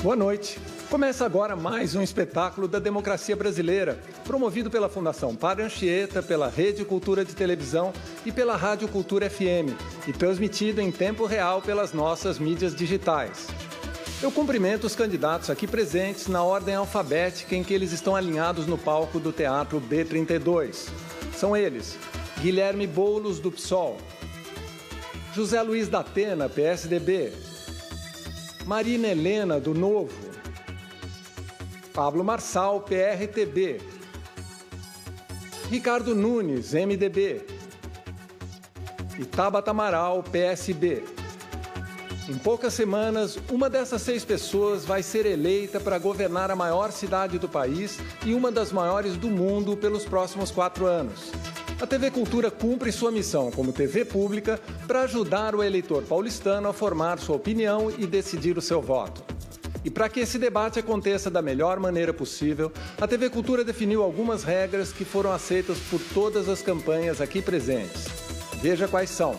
Boa noite. Começa agora mais um espetáculo da democracia brasileira, promovido pela Fundação Padre Anchieta, pela Rede Cultura de Televisão e pela Rádio Cultura FM, e transmitido em tempo real pelas nossas mídias digitais. Eu cumprimento os candidatos aqui presentes na ordem alfabética em que eles estão alinhados no palco do Teatro B32. São eles: Guilherme Boulos, do PSOL, José Luiz da Atena, PSDB, Marina Helena, do Novo, Pablo Marçal, PRTB, Ricardo Nunes, MDB e Tabata Amaral, PSB. Em poucas semanas, uma dessas 6 pessoas vai ser eleita para governar a maior cidade do país e uma das maiores do mundo pelos próximos 4 anos. A TV Cultura cumpre sua missão como TV pública para ajudar o eleitor paulistano a formar sua opinião e decidir o seu voto. E para que esse debate aconteça da melhor maneira possível, a TV Cultura definiu algumas regras que foram aceitas por todas as campanhas aqui presentes. Veja quais são.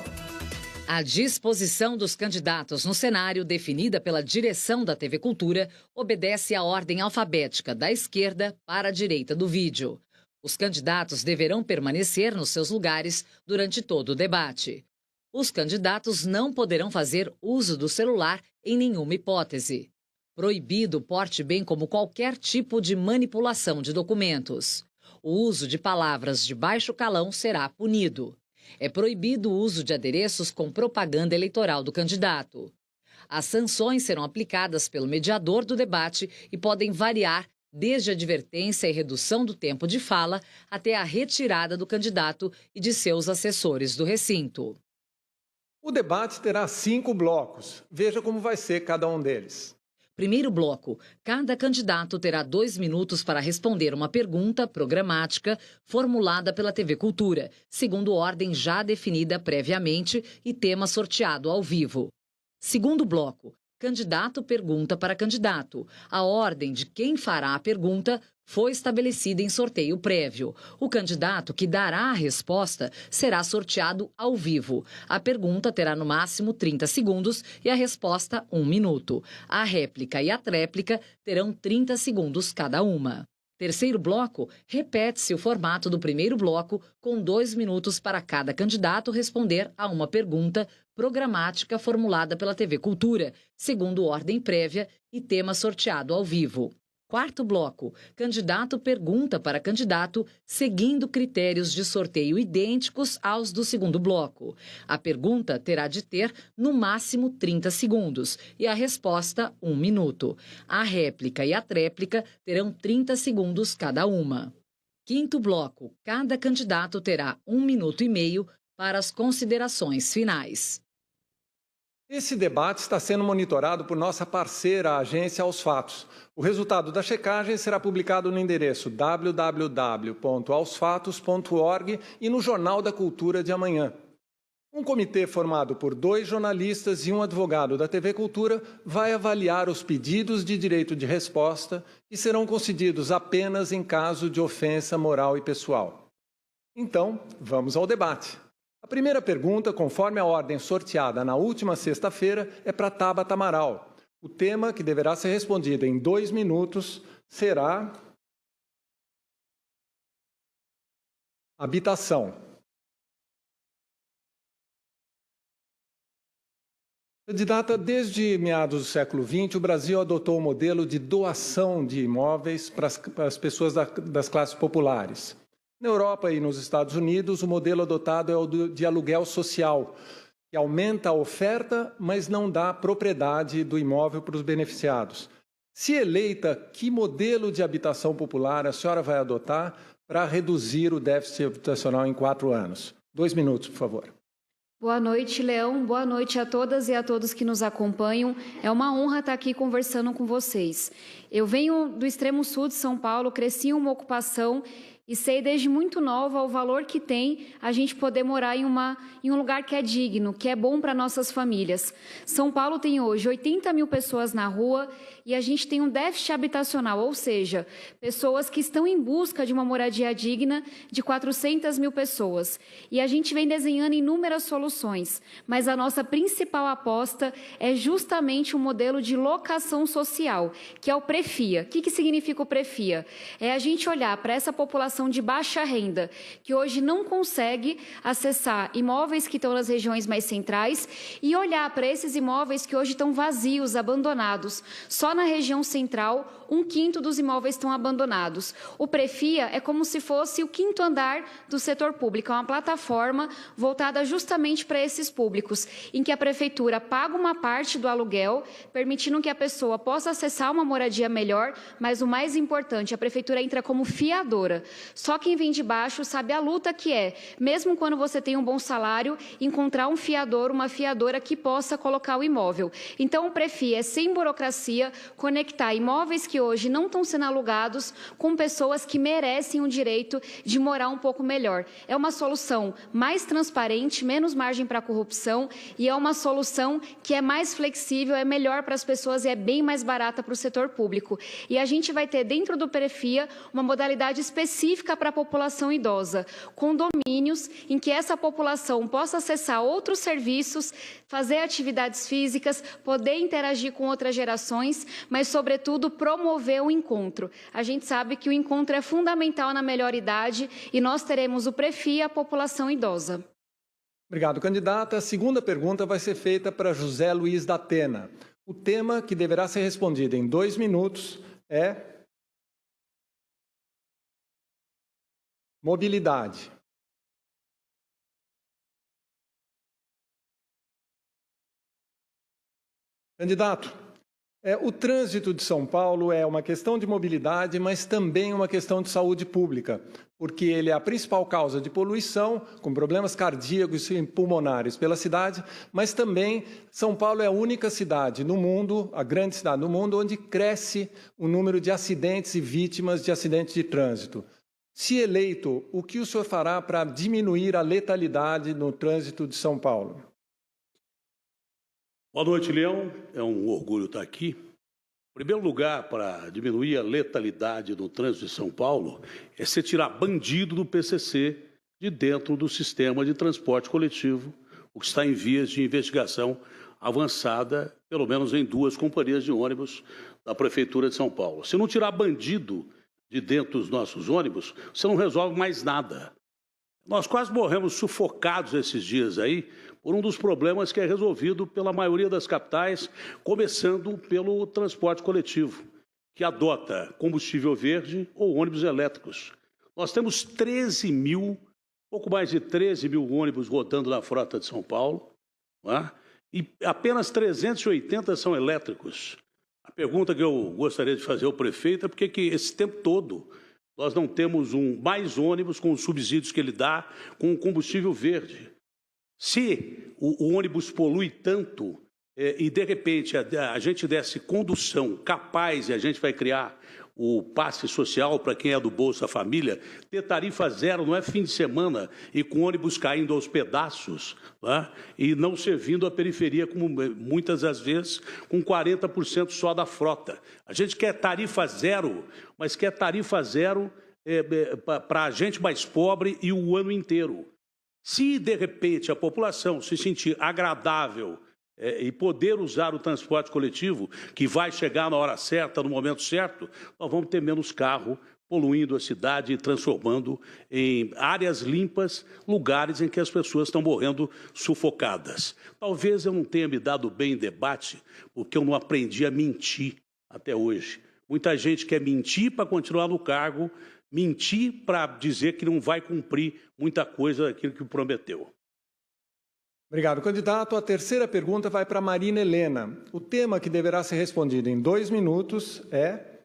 A disposição dos candidatos no cenário, definida pela direção da TV Cultura, obedece à ordem alfabética da esquerda para a direita do vídeo. Os candidatos deverão permanecer nos seus lugares durante todo o debate. Os candidatos não poderão fazer uso do celular em nenhuma hipótese. Proibido o porte, bem como qualquer tipo de manipulação de documentos. O uso de palavras de baixo calão será punido. É proibido o uso de adereços com propaganda eleitoral do candidato. As sanções serão aplicadas pelo mediador do debate e podem variar desde a advertência e redução do tempo de fala até a retirada do candidato e de seus assessores do recinto. O debate terá 5 blocos. Veja como vai ser cada um deles. Primeiro bloco, cada candidato terá 2 minutos para responder uma pergunta programática formulada pela TV Cultura, segundo ordem já definida previamente e tema sorteado ao vivo. Segundo bloco, candidato pergunta para candidato. A ordem de quem fará a pergunta foi estabelecida em sorteio prévio. O candidato que dará a resposta será sorteado ao vivo. A pergunta terá no máximo 30 segundos e a resposta 1 minuto. A réplica e a tréplica terão 30 segundos cada uma. Terceiro bloco, repete-se o formato do primeiro bloco, com 2 minutos para cada candidato responder a uma pergunta programática formulada pela TV Cultura, segundo ordem prévia e tema sorteado ao vivo. Quarto bloco, candidato pergunta para candidato, seguindo critérios de sorteio idênticos aos do segundo bloco. A pergunta terá de ter, no máximo, 30 segundos e a resposta, 1 minuto. A réplica e a tréplica terão 30 segundos cada uma. Quinto bloco, cada candidato terá 1 minuto e meio para as considerações finais. Esse debate está sendo monitorado por nossa parceira, a agência Aos Fatos. O resultado da checagem será publicado no endereço www.aosfatos.org e no Jornal da Cultura de amanhã. Um comitê formado por 2 jornalistas e um advogado da TV Cultura vai avaliar os pedidos de direito de resposta que serão concedidos apenas em caso de ofensa moral e pessoal. Então, vamos ao debate. A primeira pergunta, conforme a ordem sorteada na última sexta-feira, é para Tabata Amaral. O tema, que deverá ser respondido em 2 minutos, será habitação. Candidata, desde meados do século XX, o Brasil adotou o modelo de doação de imóveis para as pessoas das classes populares. Na Europa e nos Estados Unidos, o modelo adotado é o de aluguel social, que aumenta a oferta, mas não dá propriedade do imóvel para os beneficiados. Se eleita, que modelo de habitação popular a senhora vai adotar para reduzir o déficit habitacional em 4 anos? 2 minutos, por favor. Boa noite, Leão. Boa noite a todas e a todos que nos acompanham. É uma honra estar aqui conversando com vocês. Eu venho do extremo sul de São Paulo, cresci em uma ocupação e sei desde muito nova o valor que tem a gente poder morar em um lugar que é digno, que é bom para nossas famílias. São Paulo tem hoje 80 mil pessoas na rua e a gente tem um déficit habitacional, ou seja, pessoas que estão em busca de uma moradia digna de 400 mil pessoas. E a gente vem desenhando inúmeras soluções, mas a nossa principal aposta é justamente o modelo de locação social, que é o Prefia. O que significa o Prefia? É a gente olhar para essa população de baixa renda, que hoje não consegue acessar imóveis que estão nas regiões mais centrais e olhar para esses imóveis que hoje estão vazios, abandonados. Só na região central, 1/5 dos imóveis estão abandonados. O Prefia é como se fosse o 5º andar do setor público, é uma plataforma voltada justamente para esses públicos, em que a prefeitura paga uma parte do aluguel, permitindo que a pessoa possa acessar uma moradia melhor, mas o mais importante, a prefeitura entra como fiadora. Só quem vem de baixo sabe a luta que é, mesmo quando você tem um bom salário, encontrar um fiador, uma fiadora que possa colocar o imóvel. Então, o Prefia é sem burocracia, conectar imóveis que hoje não estão sendo alugados com pessoas que merecem o direito de morar um pouco melhor. É uma solução mais transparente, menos margem para corrupção e é uma solução que é mais flexível, é melhor para as pessoas e é bem mais barata para o setor público. E a gente vai ter dentro do Prefia uma modalidade específica para a população idosa, condomínios em que essa população possa acessar outros serviços, fazer atividades físicas, poder interagir com outras gerações, mas, sobretudo, promover o encontro. A gente sabe que o encontro é fundamental na melhor idade e nós teremos o Prefia, a população idosa. Obrigado, candidata. A segunda pergunta vai ser feita para José Luiz da Atena. O tema que deverá ser respondido em 2 minutos é mobilidade. Candidato, o trânsito de São Paulo é uma questão de mobilidade, mas também uma questão de saúde pública, porque ele é a principal causa de poluição, com problemas cardíacos e pulmonares pela cidade, mas também São Paulo é a única cidade no mundo, a grande cidade do mundo, onde cresce o número de acidentes e vítimas de acidentes de trânsito. Se eleito, o que o senhor fará para diminuir a letalidade no trânsito de São Paulo? Boa noite, Leão. É um orgulho estar aqui. Em primeiro lugar, para diminuir a letalidade no trânsito de São Paulo, é você tirar bandido do PCC de dentro do sistema de transporte coletivo, o que está em vias de investigação avançada, pelo menos em 2 companhias de ônibus da Prefeitura de São Paulo. Se não tirar bandido de dentro dos nossos ônibus, você não resolve mais nada. Nós quase morremos sufocados esses dias aí por um dos problemas que é resolvido pela maioria das capitais, começando pelo transporte coletivo, que adota combustível verde ou ônibus elétricos. Nós temos pouco mais de 13 mil ônibus rodando na frota de São Paulo, não é? E apenas 380 são elétricos. A pergunta que eu gostaria de fazer ao prefeito é por que esse tempo todo nós não temos mais ônibus com os subsídios que ele dá com o combustível verde. Se o ônibus polui tanto e, de repente, a gente desse condução capaz e a gente vai criar o passe social para quem é do Bolsa Família, ter tarifa zero não é fim de semana e com ônibus caindo aos pedaços, né? E não servindo a periferia, como muitas das vezes, com 40% só da frota. A gente quer tarifa zero, mas quer tarifa zero para a gente mais pobre e o ano inteiro. Se, de repente, a população se sentir agradável e poder usar o transporte coletivo, que vai chegar na hora certa, no momento certo, nós vamos ter menos carro poluindo a cidade e transformando em áreas limpas lugares em que as pessoas estão morrendo sufocadas. Talvez eu não tenha me dado bem em debate, porque eu não aprendi a mentir até hoje. Muita gente quer mentir para continuar no cargo, mentir para dizer que não vai cumprir muita coisa daquilo que prometeu. Obrigado, candidato. A terceira pergunta vai para Marina Helena. O tema que deverá ser respondido em 2 minutos é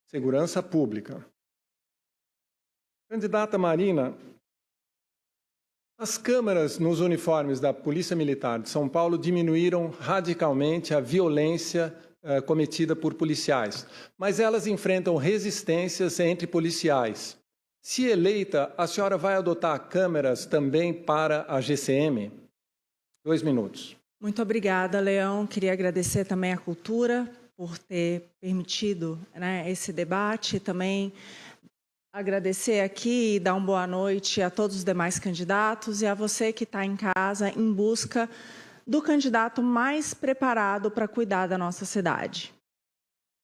segurança pública. Candidata Marina, as câmeras nos uniformes da Polícia Militar de São Paulo diminuíram radicalmente a violência cometida por policiais, mas elas enfrentam resistências entre policiais. Se eleita, a senhora vai adotar câmeras também para a GCM? 2 minutos. Muito obrigada, Leão. Queria agradecer também à Cultura por ter permitido, né, esse debate. Também agradecer aqui e dar uma boa noite a todos os demais candidatos e a você que está em casa em busca do candidato mais preparado para cuidar da nossa cidade.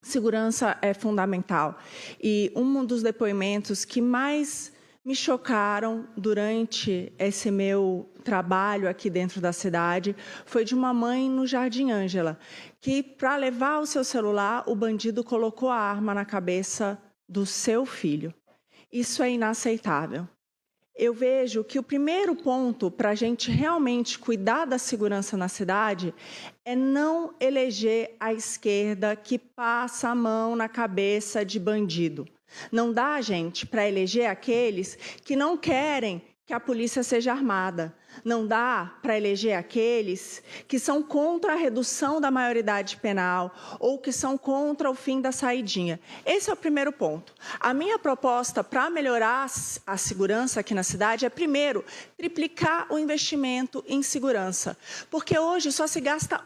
Segurança é fundamental e um dos depoimentos que mais me chocaram durante esse meu trabalho aqui dentro da cidade foi de uma mãe no Jardim Ângela, que para levar o seu celular, o bandido colocou a arma na cabeça do seu filho. Isso é inaceitável. Eu vejo que o primeiro ponto para a gente realmente cuidar da segurança na cidade é não eleger a esquerda que passa a mão na cabeça de bandido. Não dá, gente, para eleger aqueles que não querem que a polícia seja armada. Não dá para eleger aqueles que são contra a redução da maioridade penal ou que são contra o fim da saidinha. Esse é o primeiro ponto. A minha proposta para melhorar a segurança aqui na cidade é, primeiro, triplicar o investimento em segurança. Porque hoje só se gasta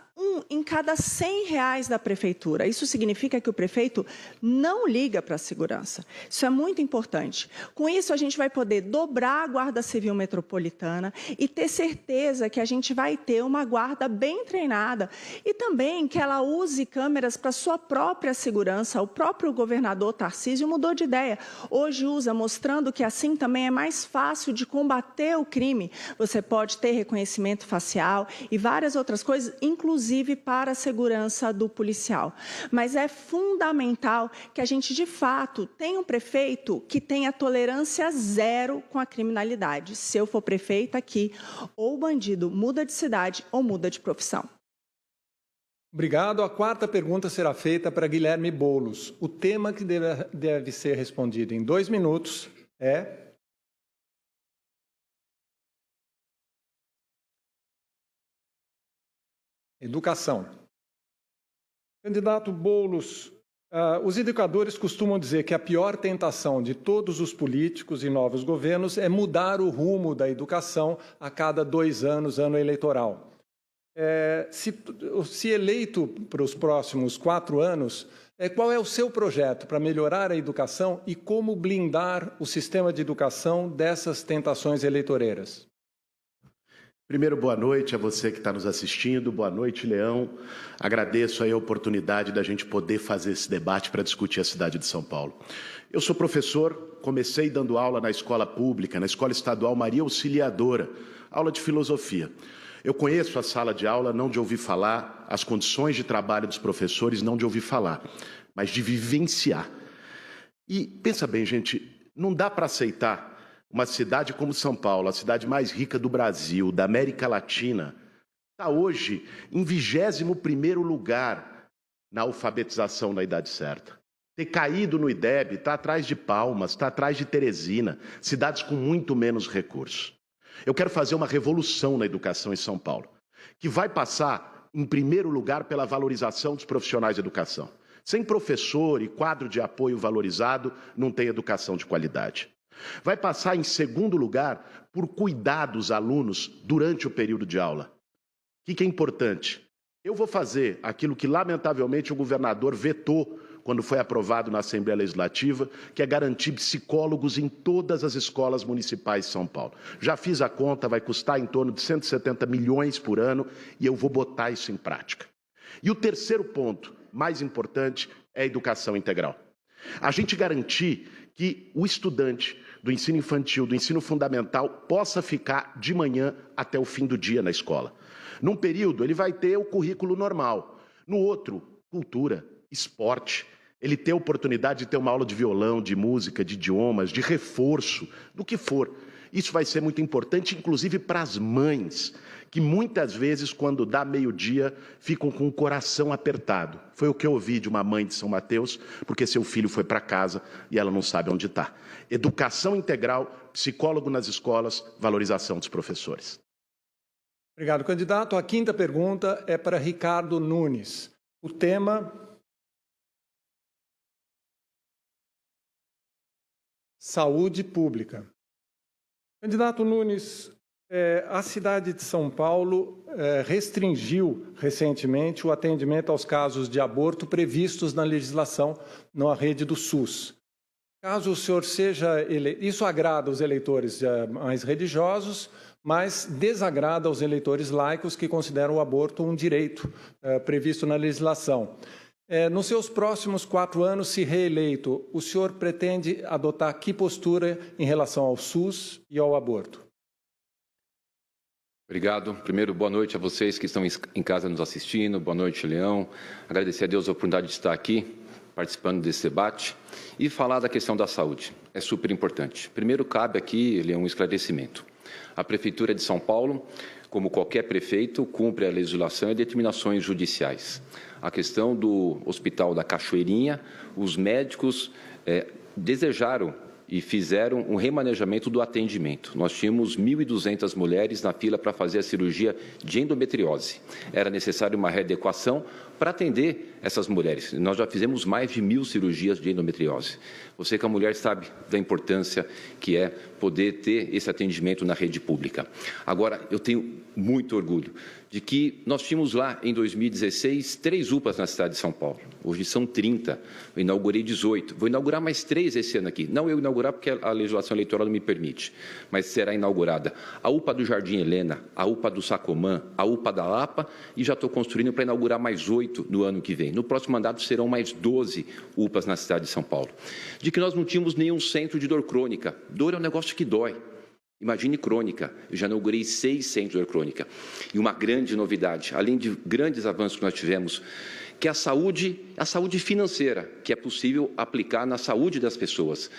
em cada R$100 da prefeitura. Isso significa que o prefeito não liga para a segurança. Isso é muito importante. Com isso, a gente vai poder dobrar a Guarda Civil Metropolitana e ter certeza que a gente vai ter uma guarda bem treinada e também que ela use câmeras para sua própria segurança. O próprio governador Tarcísio mudou de ideia. Hoje usa, mostrando que assim também é mais fácil de combater o crime. Você pode ter reconhecimento facial e várias outras coisas, inclusive para a segurança do policial. Mas é fundamental que a gente, de fato, tenha um prefeito que tenha tolerância zero com a criminalidade. Se eu for prefeita aqui, ou o bandido muda de cidade ou muda de profissão. Obrigado. A 4ª pergunta será feita para Guilherme Boulos. O tema que deve ser respondido em 2 minutos é... Educação. Candidato Boulos, os educadores costumam dizer que a pior tentação de todos os políticos e novos governos é mudar o rumo da educação a cada 2 anos, ano eleitoral. Se eleito para os próximos 4 anos, qual é o seu projeto para melhorar a educação e como blindar o sistema de educação dessas tentações eleitoreiras? Primeiro, boa noite a você que está nos assistindo. Boa noite, Leão. Agradeço aí a oportunidade da gente poder fazer esse debate para discutir a cidade de São Paulo. Eu sou professor, comecei dando aula na escola pública, na Escola Estadual Maria Auxiliadora, aula de filosofia. Eu conheço a sala de aula, não de ouvir falar, as condições de trabalho dos professores, não de ouvir falar, mas de vivenciar. E pensa bem, gente, não dá para aceitar uma cidade como São Paulo, a cidade mais rica do Brasil, da América Latina, está hoje em 21º lugar na alfabetização na idade certa. Ter caído no IDEB, está atrás de Palmas, está atrás de Teresina, cidades com muito menos recursos. Eu quero fazer uma revolução na educação em São Paulo, que vai passar, em primeiro lugar, pela valorização dos profissionais de educação. Sem professor e quadro de apoio valorizado, não tem educação de qualidade. Vai passar, em segundo lugar, por cuidar dos alunos durante o período de aula. O que é importante? Eu vou fazer aquilo que, lamentavelmente, o governador vetou quando foi aprovado na Assembleia Legislativa, que é garantir psicólogos em todas as escolas municipais de São Paulo. Já fiz a conta, vai custar em torno de 170 milhões por ano e eu vou botar isso em prática. E o terceiro ponto, mais importante, é a educação integral. A gente garantir que o estudante do ensino infantil, do ensino fundamental, possa ficar de manhã até o fim do dia na escola. Num período, ele vai ter o currículo normal. No outro, cultura, esporte. Ele tem a oportunidade de ter uma aula de violão, de música, de idiomas, de reforço, do que for. Isso vai ser muito importante, inclusive para as mães, que muitas vezes, quando dá meio-dia, ficam com o coração apertado. Foi o que eu ouvi de uma mãe de São Mateus, porque seu filho foi para casa e ela não sabe onde está. Educação integral, psicólogo nas escolas, valorização dos professores. Obrigado, candidato. A 5ª pergunta é para Ricardo Nunes. O tema: saúde pública. Candidato Nunes, a cidade de São Paulo restringiu recentemente o atendimento aos casos de aborto previstos na legislação na rede do SUS. Caso o senhor seja eleito, isso agrada os eleitores mais religiosos, mas desagrada aos eleitores laicos que consideram o aborto um direito previsto na legislação. Nos seus próximos 4 anos, se reeleito, o senhor pretende adotar que postura em relação ao SUS e ao aborto? Obrigado. Primeiro, boa noite a vocês que estão em casa nos assistindo. Boa noite, Leão. Agradecer a Deus a oportunidade de estar aqui, participando desse debate e falar da questão da saúde. É super importante. Primeiro, cabe aqui, Leão, um esclarecimento. A Prefeitura de São Paulo, como qualquer prefeito, cumpre a legislação e determinações judiciais. A questão do Hospital da Cachoeirinha, os médicos desejaram e fizeram um remanejamento do atendimento. Nós tínhamos 1.200 mulheres na fila para fazer a cirurgia de endometriose. Era necessário uma readequação para atender essas mulheres. Nós já fizemos mais de 1.000 cirurgias de endometriose. Você que é mulher sabe da importância que é poder ter esse atendimento na rede pública. Agora, eu tenho muito orgulho de que nós tínhamos lá, em 2016, 3 UPAs na cidade de São Paulo. Hoje são 30. Eu inaugurei 18. Vou inaugurar mais 3 esse ano aqui. Não eu inaugurar porque a legislação eleitoral não me permite, mas será inaugurada a UPA do Jardim Helena, a UPA do Sacomã, a UPA da Lapa, e já estou construindo para inaugurar mais 8 no ano que vem. No próximo mandato serão mais 12 UPAs na cidade de São Paulo. De que nós não tínhamos nenhum centro de dor crônica. Dor é um negócio que dói. Imagine crônica. Eu já inaugurei 6 centros de dor crônica. E uma grande novidade, além de grandes avanços que nós tivemos, que é a saúde financeira, que é possível aplicar na saúde das pessoas.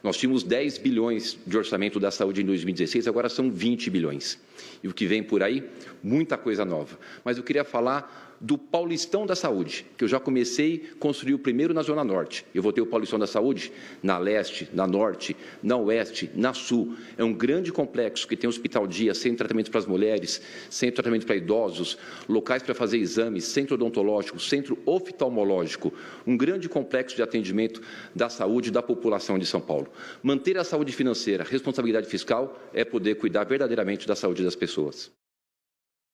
Nós tínhamos 10 bilhões de orçamento da saúde em 2016, agora são 20 bilhões. E o que vem por aí, muita coisa nova. Mas eu queria falar do Paulistão da Saúde, que eu já comecei a construir o primeiro na Zona Norte. Eu vou ter o Paulistão da Saúde na Leste, na Norte, na Oeste, na Sul. É um grande complexo que tem hospital dia, centro de tratamento para as mulheres, centro de tratamento para idosos, locais para fazer exames, centro odontológico, centro oftalmológico, um grande complexo de atendimento da saúde da população de São Paulo. Manter a saúde financeira, responsabilidade fiscal, é poder cuidar verdadeiramente da saúde das pessoas.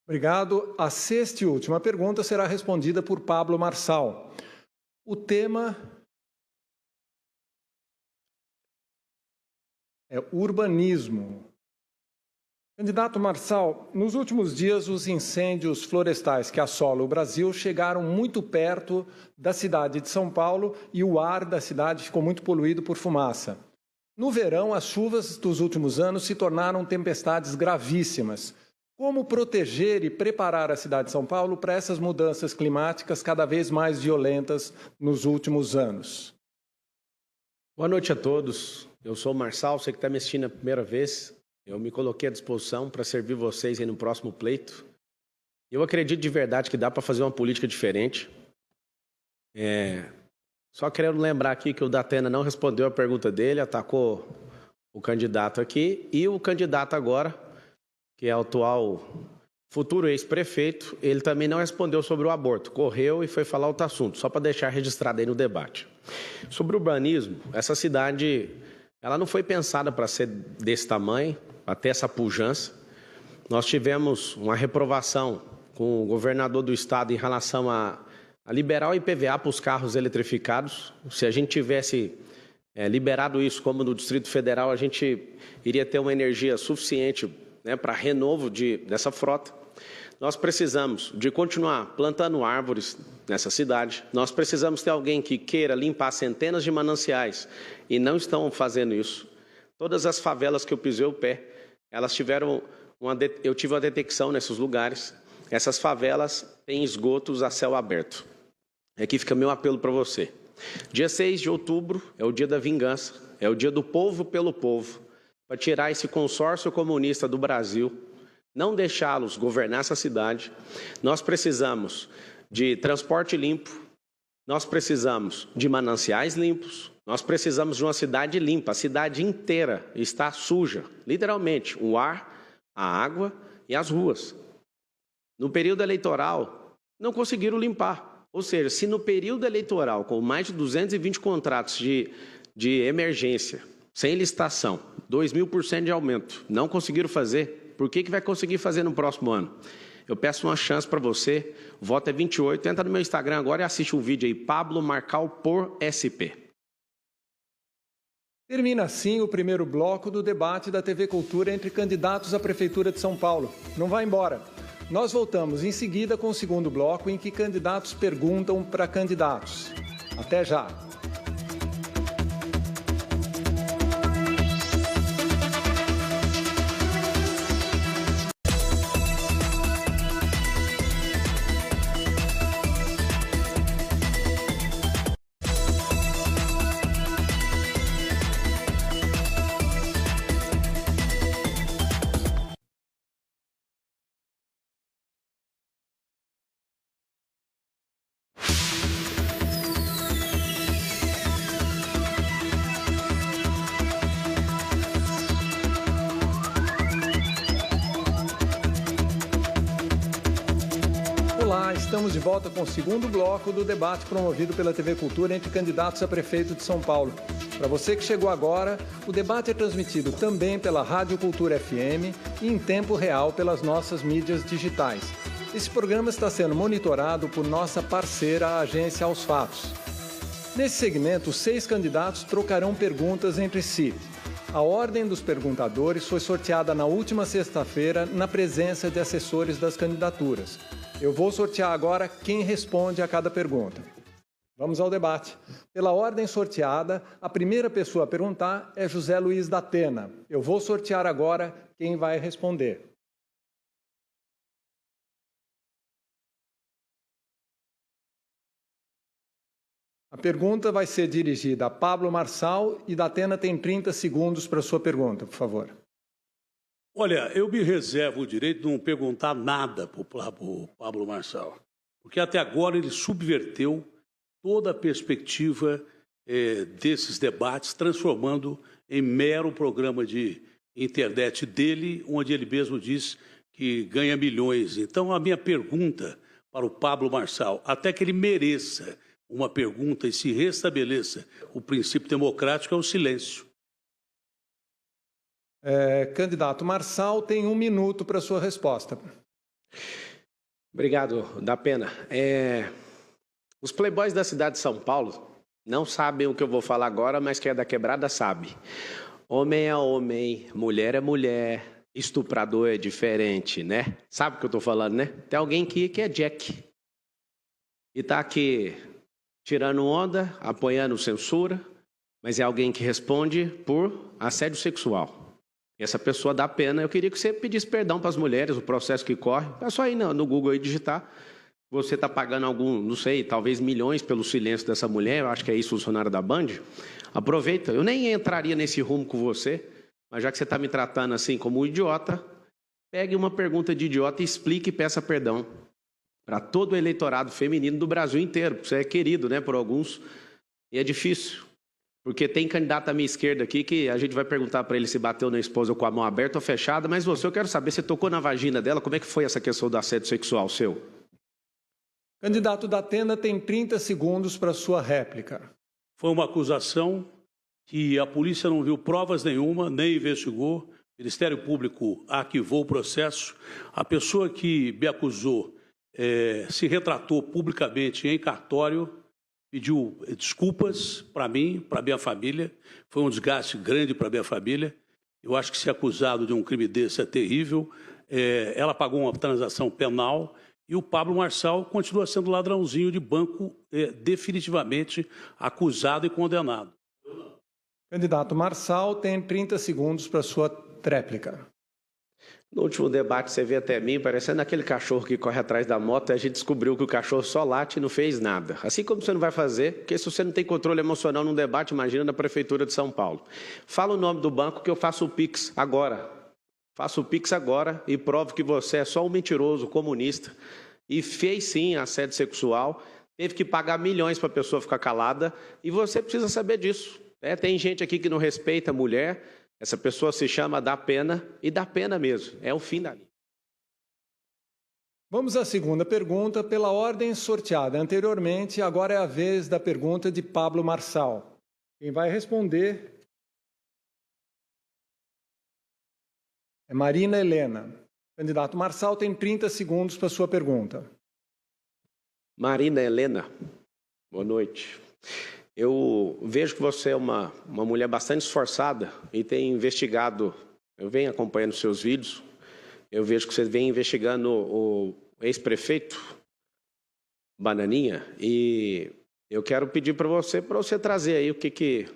Obrigado. A 6ª e última pergunta será respondida por Pablo Marçal. O tema é urbanismo. Candidato Marçal, nos últimos dias os incêndios florestais que assolam o Brasil chegaram muito perto da cidade de São Paulo e o ar da cidade ficou muito poluído por fumaça. No verão, as chuvas dos últimos anos se tornaram tempestades gravíssimas. Como proteger e preparar a cidade de São Paulo para essas mudanças climáticas cada vez mais violentas nos últimos anos? Boa noite a todos. Eu sou o Marçal, você que está me assistindo a primeira vez. Eu me coloquei à disposição para servir vocês aí no próximo pleito. Eu acredito de verdade que dá para fazer uma política diferente. Só quero lembrar aqui que o Datena não respondeu a pergunta dele, atacou o candidato aqui e o candidato agora, que é o atual futuro ex-prefeito, ele também não respondeu sobre o aborto, correu e foi falar outro assunto, só para deixar registrado aí no debate. Sobre o urbanismo, essa cidade, ela não foi pensada para ser desse tamanho, para ter essa pujança. Nós tivemos uma reprovação com o governador do estado em relação a liberar o IPVA para os carros eletrificados. Se a gente tivesse liberado isso, como no Distrito Federal, a gente iria ter uma energia suficiente para renovo dessa frota. Nós precisamos de continuar plantando árvores nessa cidade. Nós precisamos ter alguém que queira limpar centenas de mananciais e não estão fazendo isso. Todas as favelas que eu pisei o pé, elas tiveram eu tive uma detecção nesses lugares. Essas favelas têm esgotos a céu aberto. Aqui fica meu apelo para você. Dia 6 de outubro é o dia da vingança, é o dia do povo pelo povo, para tirar esse consórcio comunista do Brasil, não deixá-los governar essa cidade. Nós precisamos de transporte limpo, nós precisamos de mananciais limpos, nós precisamos de uma cidade limpa. A cidade inteira está suja, literalmente, o ar, a água e as ruas. No período eleitoral, não conseguiram limpar. Ou seja, se no período eleitoral, com mais de 220 contratos de emergência, sem licitação, 2.000% de aumento, não conseguiram fazer, por que vai conseguir fazer no próximo ano? Eu peço uma chance para você, o voto é 28, entra no meu Instagram agora e assiste um vídeo aí, Pablo Marçal por SP. Termina assim o primeiro bloco do debate da TV Cultura entre candidatos à Prefeitura de São Paulo. Não vá embora. Nós voltamos em seguida com o segundo bloco em que candidatos perguntam para candidatos. Até já! Olá, estamos de volta com o segundo bloco do debate promovido pela TV Cultura entre candidatos a prefeito de São Paulo. Para você que chegou agora, o debate é transmitido também pela Rádio Cultura FM e em tempo real pelas nossas mídias digitais. Esse programa está sendo monitorado por nossa parceira, a agência Aos Fatos. Nesse segmento, os 6 candidatos trocarão perguntas entre si. A ordem dos perguntadores foi sorteada na última sexta-feira na presença de assessores das candidaturas. Eu vou sortear agora quem responde a cada pergunta. Vamos ao debate. Pela ordem sorteada, a primeira pessoa a perguntar é José Luiz da Atena. Eu vou sortear agora quem vai responder. A pergunta vai ser dirigida a Pablo Marçal e da Atena tem 30 segundos para a sua pergunta, por favor. Olha, eu me reservo o direito de não perguntar nada para o Pablo Marçal, porque até agora ele subverteu toda a perspectiva desses debates, transformando em mero programa de internet dele, onde ele mesmo diz que ganha milhões. Então, a minha pergunta para o Pablo Marçal, até que ele mereça uma pergunta e se restabeleça o princípio democrático, é o silêncio. Candidato Marçal tem 1 minuto para sua resposta. Obrigado, da Pena. Os playboys da cidade de São Paulo não sabem o que eu vou falar agora, mas quem é da quebrada sabe. Homem é homem, mulher é mulher, estuprador é diferente, né? Sabe o que eu estou falando, né? Tem alguém aqui que é Jack e está aqui tirando onda, apoiando censura, mas é alguém que responde por assédio sexual. Essa pessoa dá pena. Eu queria que você pedisse perdão para as mulheres, o processo que corre. É só ir no Google aí digitar. Você está pagando não sei, talvez milhões pelo silêncio dessa mulher. Eu acho que é isso, funcionário da Band. Aproveita. Eu nem entraria nesse rumo com você, mas já que você está me tratando assim como um idiota, pegue uma pergunta de idiota e explique e peça perdão para todo o eleitorado feminino do Brasil inteiro. Você é querido, né, por alguns, e é difícil. Porque tem candidato à minha esquerda aqui que a gente vai perguntar para ele se bateu na esposa com a mão aberta ou fechada, mas eu quero saber, você tocou na vagina dela, como é que foi essa questão do assédio sexual seu? Candidato da Atena tem 30 segundos para sua réplica. Foi uma acusação que a polícia não viu provas nenhuma, nem investigou. O Ministério Público arquivou o processo. A pessoa que me acusou se retratou publicamente em cartório, pediu desculpas para mim, para minha família. Foi um desgaste grande para minha família. Eu acho que ser acusado de um crime desse é terrível. Ela pagou uma transação penal e o Pablo Marçal continua sendo ladrãozinho de banco, definitivamente acusado e condenado. Candidato Marçal tem 30 segundos para sua tréplica. No último debate, você veio até mim, parecendo aquele cachorro que corre atrás da moto, e a gente descobriu que o cachorro só late e não fez nada. Assim como você não vai fazer, porque se você não tem controle emocional num debate, imagina na Prefeitura de São Paulo. Fala o nome do banco que eu faço o Pix agora. Faço o Pix agora e provo que você é só um mentiroso, comunista, e fez sim assédio sexual, teve que pagar milhões para a pessoa ficar calada, e você precisa saber disso. Tem gente aqui que não respeita a mulher. Essa pessoa se chama Da Pena, e dá pena mesmo. É o fim da linha. Vamos à segunda pergunta. Pela ordem sorteada anteriormente, agora é a vez da pergunta de Pablo Marçal. Quem vai responder é Marina Helena. Candidato Marçal tem 30 segundos para sua pergunta. Marina Helena, boa noite. Eu vejo que você é uma mulher bastante esforçada e tem investigado, eu venho acompanhando seus vídeos, eu vejo que você vem investigando o ex-prefeito Bananinha e eu quero pedir para você trazer aí o que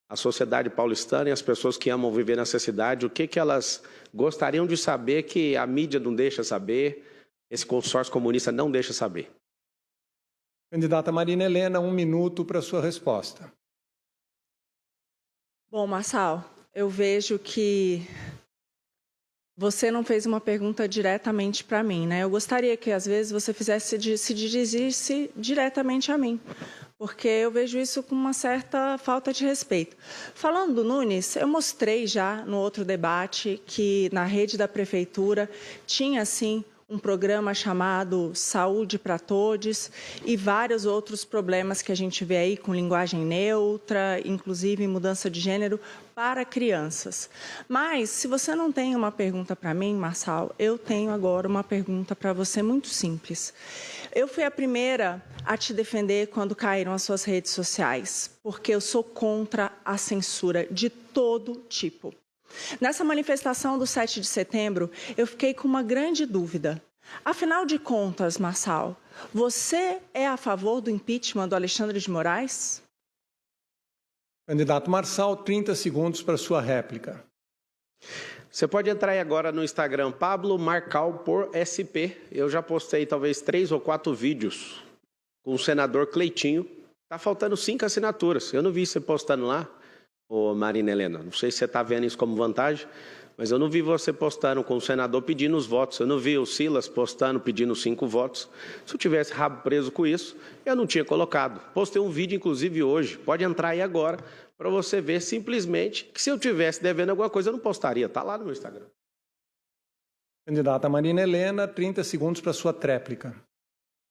a sociedade paulistana e as pessoas que amam viver nessa cidade, o que elas gostariam de saber que a mídia não deixa saber, esse consórcio comunista não deixa saber. Candidata Marina Helena, 1 minuto para sua resposta. Bom, Marçal, eu vejo que você não fez uma pergunta diretamente para mim, né? Eu gostaria que, às vezes, você se dirigisse diretamente a mim, porque eu vejo isso com uma certa falta de respeito. Falando do Nunes, eu mostrei já no outro debate que na rede da prefeitura tinha, sim, um programa chamado Saúde para Todos e vários outros problemas que a gente vê aí com linguagem neutra, inclusive mudança de gênero para crianças. Mas, se você não tem uma pergunta para mim, Marçal, eu tenho agora uma pergunta para você muito simples. Eu fui a primeira a te defender quando caíram as suas redes sociais, porque eu sou contra a censura de todo tipo. Nessa manifestação do 7 de setembro, eu fiquei com uma grande dúvida. Afinal de contas, Marçal, você é a favor do impeachment do Alexandre de Moraes? Candidato Marçal, 30 segundos para sua réplica. Você pode entrar aí agora no Instagram, Pablo Marcal por SP. Eu já postei talvez 3 ou 4 vídeos com o senador Cleitinho. Tá faltando 5 assinaturas. Eu não vi você postando lá. Ô Marina Helena, não sei se você está vendo isso como vantagem, mas eu não vi você postando com o senador pedindo os votos, eu não vi o Silas postando pedindo 5 votos. Se eu tivesse rabo preso com isso, eu não tinha colocado. Postei um vídeo, inclusive, hoje, pode entrar aí agora, para você ver simplesmente que se eu tivesse devendo alguma coisa, eu não postaria, está lá no meu Instagram. Candidata Marina Helena, 30 segundos para sua tréplica.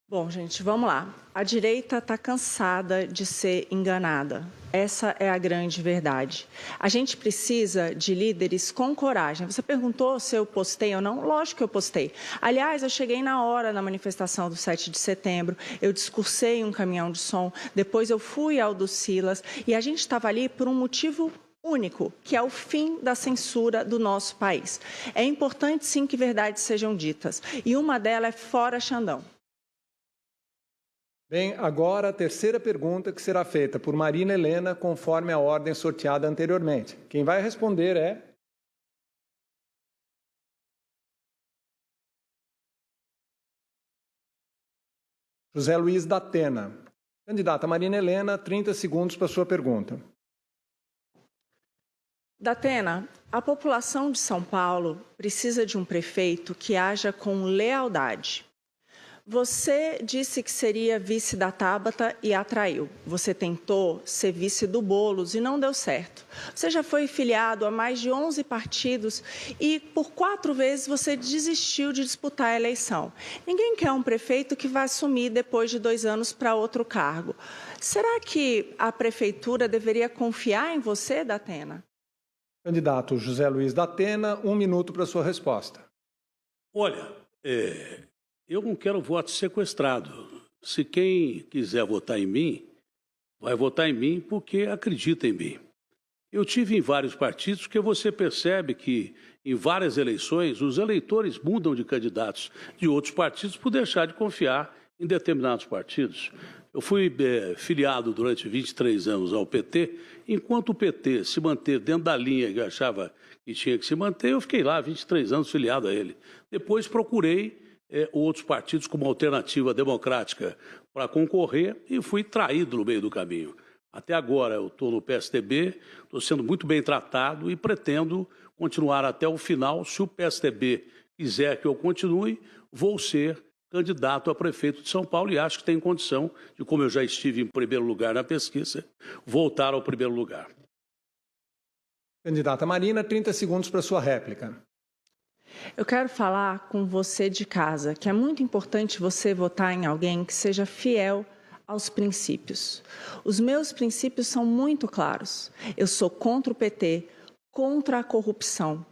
Bom, gente, vamos lá. A direita está cansada de ser enganada. Essa é a grande verdade. A gente precisa de líderes com coragem. Você perguntou se eu postei ou não? Lógico que eu postei. Aliás, eu cheguei na hora na manifestação do 7 de setembro, eu discursei em um caminhão de som, depois eu fui ao do Silas, e a gente estava ali por um motivo único, que é o fim da censura do nosso país. É importante, sim, que verdades sejam ditas. E uma delas é fora Xandão. Bem, agora a terceira pergunta que será feita por Marina Helena, conforme a ordem sorteada anteriormente. Quem vai responder é José Luiz da Atena. Candidata Marina Helena, 30 segundos para sua pergunta. Da Atena, a população de São Paulo precisa de um prefeito que haja com lealdade. Você disse que seria vice da Tabata e atraiu. Você tentou ser vice do Boulos e não deu certo. Você já foi filiado a mais de 11 partidos e por 4 vezes você desistiu de disputar a eleição. Ninguém quer um prefeito que vai assumir depois de 2 anos para outro cargo. Será que a prefeitura deveria confiar em você, da Atena? Candidato José Luiz da Atena, 1 minuto para sua resposta. Olha, eu não quero voto sequestrado. Se quem quiser votar em mim, vai votar em mim porque acredita em mim. Eu tive em vários partidos, porque você percebe que em várias eleições os eleitores mudam de candidatos de outros partidos por deixar de confiar em determinados partidos. Eu fui filiado durante 23 anos ao PT, enquanto o PT se manter dentro da linha que eu achava que tinha que se manter, eu fiquei lá 23 anos filiado a ele. Depois procurei outros partidos como alternativa democrática para concorrer e fui traído no meio do caminho. Até agora eu estou no PSDB, estou sendo muito bem tratado e pretendo continuar até o final. Se o PSDB quiser que eu continue, vou ser candidato a prefeito de São Paulo e acho que tem condição de, como eu já estive em primeiro lugar na pesquisa, voltar ao primeiro lugar. Candidata Marina, 30 segundos para sua réplica. Eu quero falar com você de casa, que é muito importante você votar em alguém que seja fiel aos princípios. Os meus princípios são muito claros. Eu sou contra o PT, contra a corrupção.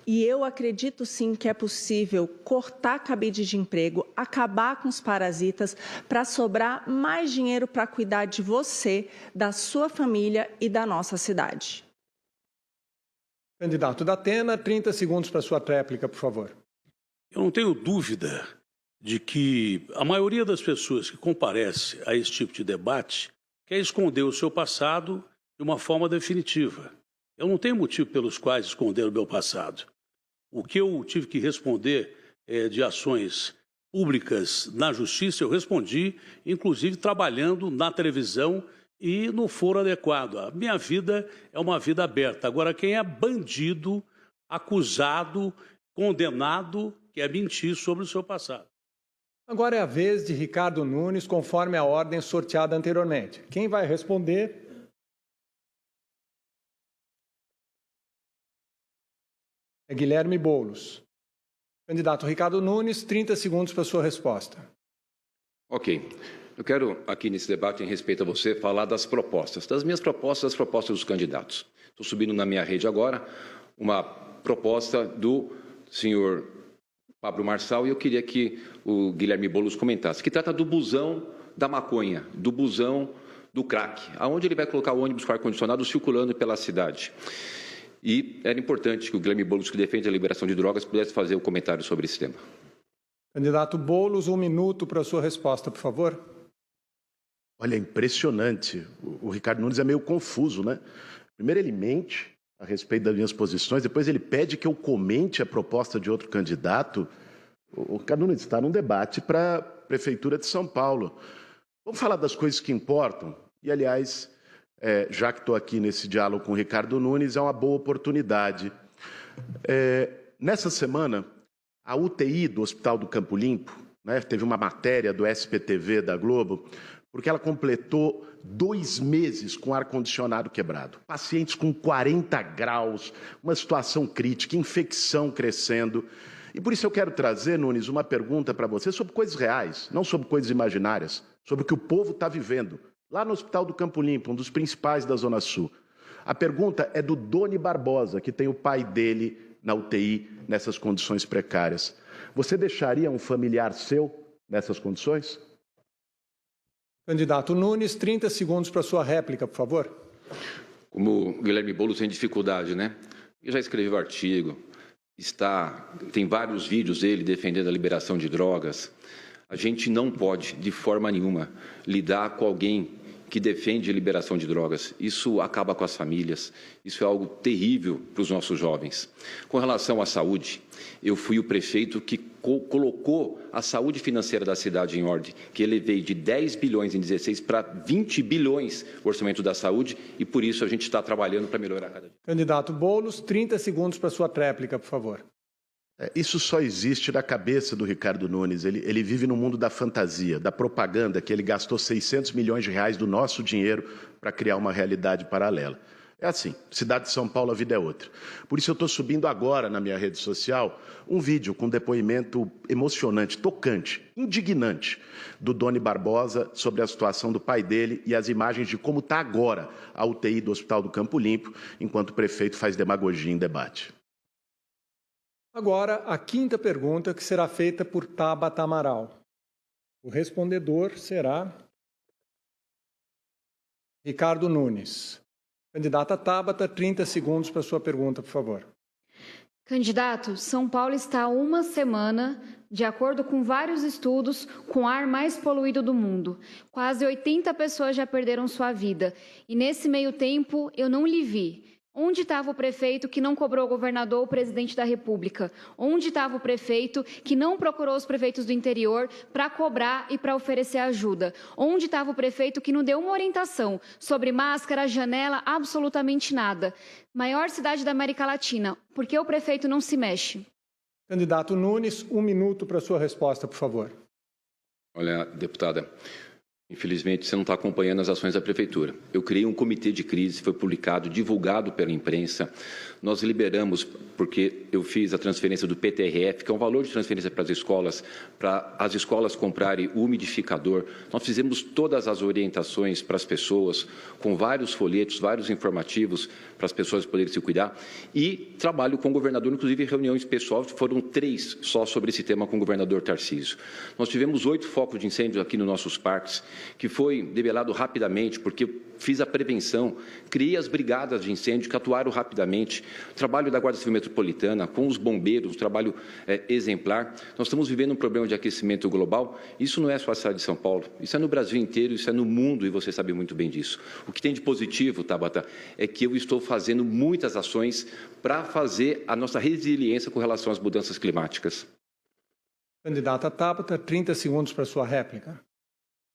E eu acredito sim que é possível cortar cabide de emprego, acabar com os parasitas, para sobrar mais dinheiro para cuidar de você, da sua família e da nossa cidade. Candidato da Atena, 30 segundos para sua réplica, por favor. Eu não tenho dúvida de que a maioria das pessoas que comparece a esse tipo de debate quer esconder o seu passado de uma forma definitiva. Eu não tenho motivo pelos quais esconder o meu passado. O que eu tive que responder de ações públicas na justiça, eu respondi, inclusive trabalhando na televisão e no foro adequado. A minha vida é uma vida aberta. Agora, quem é bandido, acusado, condenado, quer mentir sobre o seu passado. Agora é a vez de Ricardo Nunes, conforme a ordem sorteada anteriormente. Quem vai responder? É Guilherme Boulos. Candidato Ricardo Nunes, 30 segundos para sua resposta. Ok. Eu quero, aqui nesse debate, em respeito a você, falar das propostas. Das minhas propostas, das propostas dos candidatos. Estou subindo na minha rede agora uma proposta do senhor Pablo Marçal e eu queria que o Guilherme Boulos comentasse, que trata do busão da maconha, do busão do crack, aonde ele vai colocar o ônibus com ar-condicionado circulando pela cidade. E era importante que o Guilherme Boulos, que defende a liberação de drogas, pudesse fazer um comentário sobre esse tema. Candidato Boulos, 1 minuto para a sua resposta, por favor. Olha, é impressionante. O Ricardo Nunes é meio confuso, né? Primeiro ele mente a respeito das minhas posições, depois ele pede que eu comente a proposta de outro candidato. O Ricardo Nunes está num debate para a Prefeitura de São Paulo. Vamos falar das coisas que importam? E, aliás, já que estou aqui nesse diálogo com o Ricardo Nunes, é uma boa oportunidade. Nessa semana, a UTI do Hospital do Campo Limpo, né, teve uma matéria do SPTV da Globo, porque ela completou 2 meses com ar-condicionado quebrado. Pacientes com 40 graus, uma situação crítica, infecção crescendo. E por isso eu quero trazer, Nunes, uma pergunta para você sobre coisas reais, não sobre coisas imaginárias, sobre o que o povo está vivendo. Lá no Hospital do Campo Limpo, um dos principais da Zona Sul. A pergunta é do Doni Barbosa, que tem o pai dele na UTI, nessas condições precárias. Você deixaria um familiar seu nessas condições? Candidato Nunes, 30 segundos para sua réplica, por favor. Como o Guilherme Boulos tem dificuldade, né? Ele já escreveu artigo, tem vários vídeos dele defendendo a liberação de drogas. A gente não pode, de forma nenhuma, lidar com alguém que defende a liberação de drogas. Isso acaba com as famílias, isso é algo terrível para os nossos jovens. Com relação à saúde, eu fui o prefeito que colocou a saúde financeira da cidade em ordem, que elevei de 10 bilhões em 16 para 20 bilhões o orçamento da saúde e por isso a gente está trabalhando para melhorar cada dia. Candidato Boulos, 30 segundos para sua réplica, por favor. Isso só existe na cabeça do Ricardo Nunes. Ele vive no mundo da fantasia, da propaganda, que ele gastou 600 milhões de reais do nosso dinheiro para criar uma realidade paralela. É assim, cidade de São Paulo, a vida é outra. Por isso eu estou subindo agora na minha rede social um vídeo com depoimento emocionante, tocante, indignante, do Doni Barbosa sobre a situação do pai dele e as imagens de como está agora a UTI do Hospital do Campo Limpo, enquanto o prefeito faz demagogia em debate. Agora, a 5ª pergunta, que será feita por Tabata Amaral. O respondedor será Ricardo Nunes. Candidata Tabata, 30 segundos para sua pergunta, por favor. Candidato, São Paulo está há uma semana, de acordo com vários estudos, com o ar mais poluído do mundo. Quase 80 pessoas já perderam sua vida. E nesse meio tempo, eu não lhe vi. Onde estava o prefeito que não cobrou o governador ou o presidente da República? Onde estava o prefeito que não procurou os prefeitos do interior para cobrar e para oferecer ajuda? Onde estava o prefeito que não deu uma orientação sobre máscara, janela, absolutamente nada? Maior cidade da América Latina, por que o prefeito não se mexe? Candidato Nunes, 1 minuto para sua resposta, por favor. Olha, deputada, Infelizmente, você não está acompanhando as ações da Prefeitura. Eu criei um comitê de crise, foi publicado, divulgado pela imprensa. Nós liberamos, porque eu fiz a transferência do PTRF, que é um valor de transferência para as escolas comprarem o umidificador. Nós fizemos todas as orientações para as pessoas, com vários folhetos, vários informativos, para as pessoas poderem se cuidar. E trabalho com o governador, inclusive reuniões pessoais, foram 3 só sobre esse tema com o governador Tarcísio. Nós tivemos 8 focos de incêndio aqui nos nossos parques, que foi debelado rapidamente, porque fiz a prevenção, criei as brigadas de incêndio que atuaram rapidamente, o trabalho da Guarda Civil Metropolitana, com os bombeiros, um trabalho exemplar. Nós estamos vivendo um problema de aquecimento global, isso não é só a cidade de São Paulo, isso é no Brasil inteiro, isso é no mundo, e você sabe muito bem disso. O que tem de positivo, Tabata, é que eu estou fazendo muitas ações para fazer a nossa resiliência com relação às mudanças climáticas. Candidata Tabata, 30 segundos para sua réplica.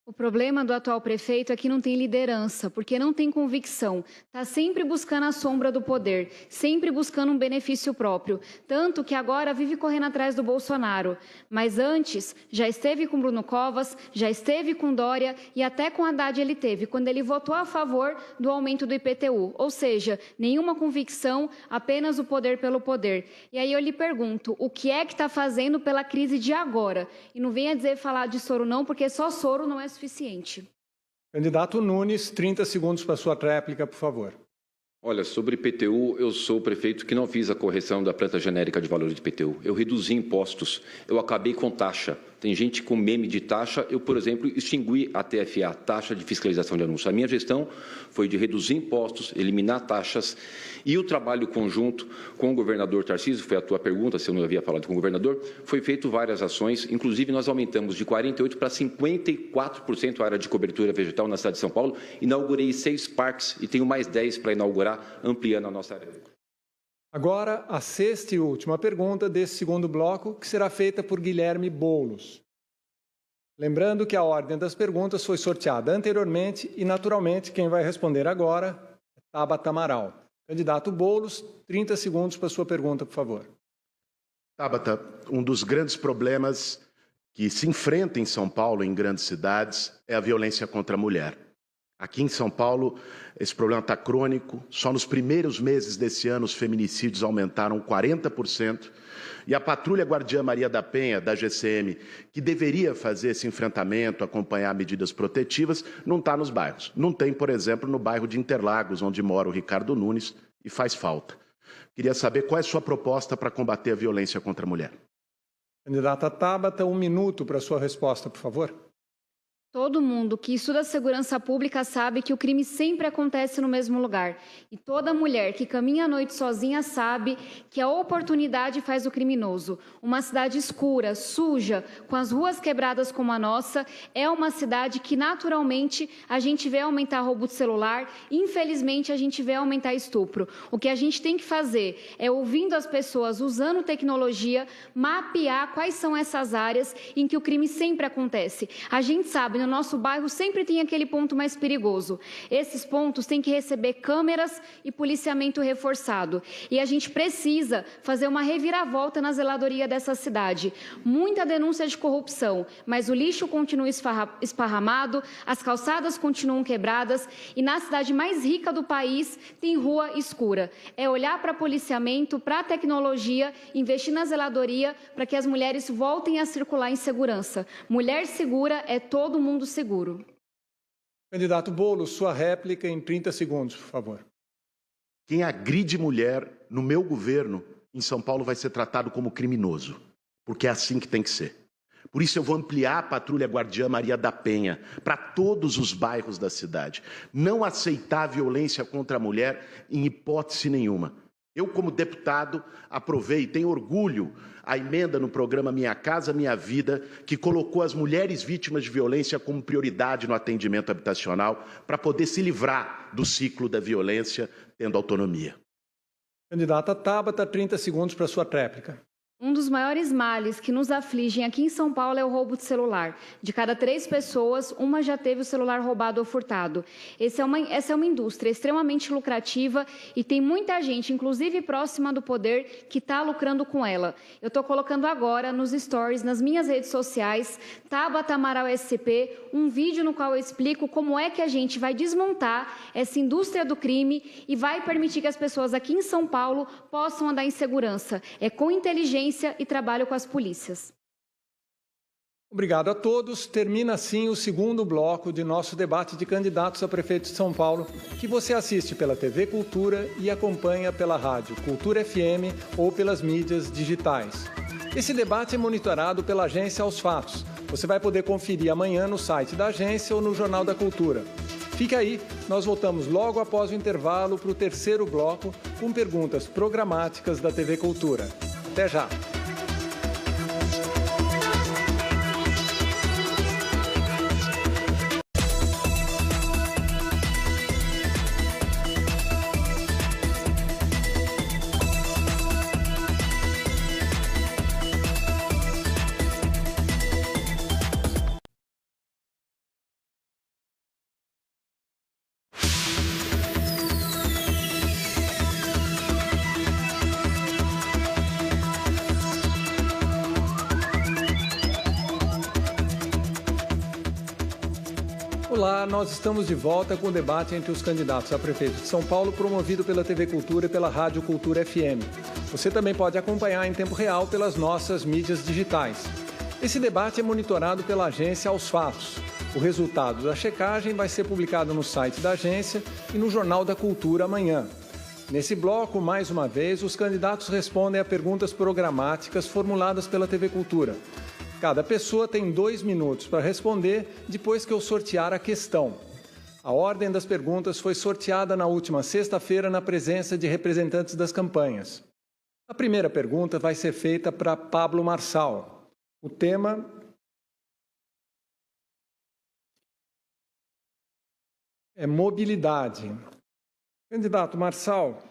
O problema do atual prefeito é que não tem liderança, porque não tem convicção. Está sempre buscando a sombra do poder, sempre buscando um benefício próprio. Tanto que agora vive correndo atrás do Bolsonaro. Mas antes, já esteve com Bruno Covas, já esteve com Dória e até com Haddad ele teve, quando ele votou a favor do aumento do IPTU. Ou seja, nenhuma convicção, apenas o poder pelo poder. E aí eu lhe pergunto, o que é que está fazendo pela crise de agora? E não venha dizer falar de soro não, porque só soro não é suficiente. Candidato Nunes, 30 segundos para sua réplica, por favor. Olha, sobre IPTU, eu sou o prefeito que não fiz a correção da planta genérica de valores de IPTU. Eu reduzi impostos, eu acabei com taxa. Tem gente com meme de taxa, eu, por exemplo, extingui a TFA, taxa de fiscalização de anúncio. A minha gestão foi de reduzir impostos, eliminar taxas, e o trabalho conjunto com o governador Tarcísio, foi a tua pergunta, se eu não havia falado com o governador, foi feito várias ações, inclusive nós aumentamos de 48% para 54% a área de cobertura vegetal na cidade de São Paulo, inaugurei 6 parques e tenho mais 10 para inaugurar, ampliando a nossa área. Agora, a 6ª e última pergunta desse segundo bloco, que será feita por Guilherme Boulos. Lembrando que a ordem das perguntas foi sorteada anteriormente e, naturalmente, quem vai responder agora é Tabata Amaral. Candidato Boulos, 30 segundos para sua pergunta, por favor. Tabata, um dos grandes problemas que se enfrenta em São Paulo, em grandes cidades, é a violência contra a mulher. Aqui em São Paulo, esse problema está crônico. Só nos primeiros meses desse ano, os feminicídios aumentaram 40%. E a Patrulha Guardiã Maria da Penha, da GCM, que deveria fazer esse enfrentamento, acompanhar medidas protetivas, não está nos bairros. Não tem, por exemplo, no bairro de Interlagos, onde mora o Ricardo Nunes, e faz falta. Queria saber qual é a sua proposta para combater a violência contra a mulher. Candidata Tabata, 1 minuto para sua resposta, por favor. Todo mundo que estuda segurança pública sabe que o crime sempre acontece no mesmo lugar. E toda mulher que caminha à noite sozinha sabe que a oportunidade faz o criminoso. Uma cidade escura, suja, com as ruas quebradas como a nossa, é uma cidade que naturalmente a gente vê aumentar roubo de celular, infelizmente a gente vê aumentar estupro. O que a gente tem que fazer é, ouvindo as pessoas, usando tecnologia, mapear quais são essas áreas em que o crime sempre acontece. A gente sabe, no nosso bairro sempre tem aquele ponto mais perigoso. Esses pontos têm que receber câmeras e policiamento reforçado. E a gente precisa fazer uma reviravolta na zeladoria dessa cidade. Muita denúncia de corrupção, mas o lixo continua esparramado, as calçadas continuam quebradas e na cidade mais rica do país tem rua escura. É olhar para policiamento, para a tecnologia, investir na zeladoria para que as mulheres voltem a circular em segurança. Mulher segura é todo mundo seguro. Candidato Boulos, sua réplica em 30 segundos, por favor. Quem agride mulher no meu governo em São Paulo vai ser tratado como criminoso, porque é assim que tem que ser. Por isso eu vou ampliar a Patrulha Guardiã Maria da Penha para todos os bairros da cidade. Não aceitar violência contra a mulher em hipótese nenhuma. Eu, como deputado, aprovei e tenho orgulho a emenda no programa Minha Casa Minha Vida, que colocou as mulheres vítimas de violência como prioridade no atendimento habitacional para poder se livrar do ciclo da violência, tendo autonomia. Candidata Tabata, 30 segundos para sua réplica. Um dos maiores males que nos afligem aqui em São Paulo é o roubo de celular. De cada 3 pessoas, uma já teve o celular roubado ou furtado. Essa é uma indústria extremamente lucrativa e tem muita gente, inclusive próxima do poder, que está lucrando com ela. Eu estou colocando agora nos stories, nas minhas redes sociais, Tabata Amaral SCP, um vídeo no qual eu explico como é que a gente vai desmontar essa indústria do crime e vai permitir que as pessoas aqui em São Paulo possam andar em segurança. É com inteligência e trabalho com as polícias. Obrigado a todos. Termina assim o segundo bloco de nosso debate de candidatos a prefeito de São Paulo, que você assiste pela TV Cultura e acompanha pela rádio Cultura FM ou pelas mídias digitais. Esse debate é monitorado pela agência Aos Fatos. Você vai poder conferir amanhã no site da agência ou no Jornal da Cultura. Fica aí, nós voltamos logo após o intervalo para o terceiro bloco com perguntas programáticas da TV Cultura. Até já! Olá, nós estamos de volta com o debate entre os candidatos a prefeito de São Paulo, promovido pela TV Cultura e pela Rádio Cultura FM. Você também pode acompanhar em tempo real pelas nossas mídias digitais. Esse debate é monitorado pela agência Aos Fatos. O resultado da checagem vai ser publicado no site da agência e no Jornal da Cultura amanhã. Nesse bloco, mais uma vez, os candidatos respondem a perguntas programáticas formuladas pela TV Cultura. Cada pessoa tem 2 minutos para responder depois que eu sortear a questão. A ordem das perguntas foi sorteada na última sexta-feira na presença de representantes das campanhas. A primeira pergunta vai ser feita para Pablo Marçal. O tema é mobilidade. Candidato Marçal,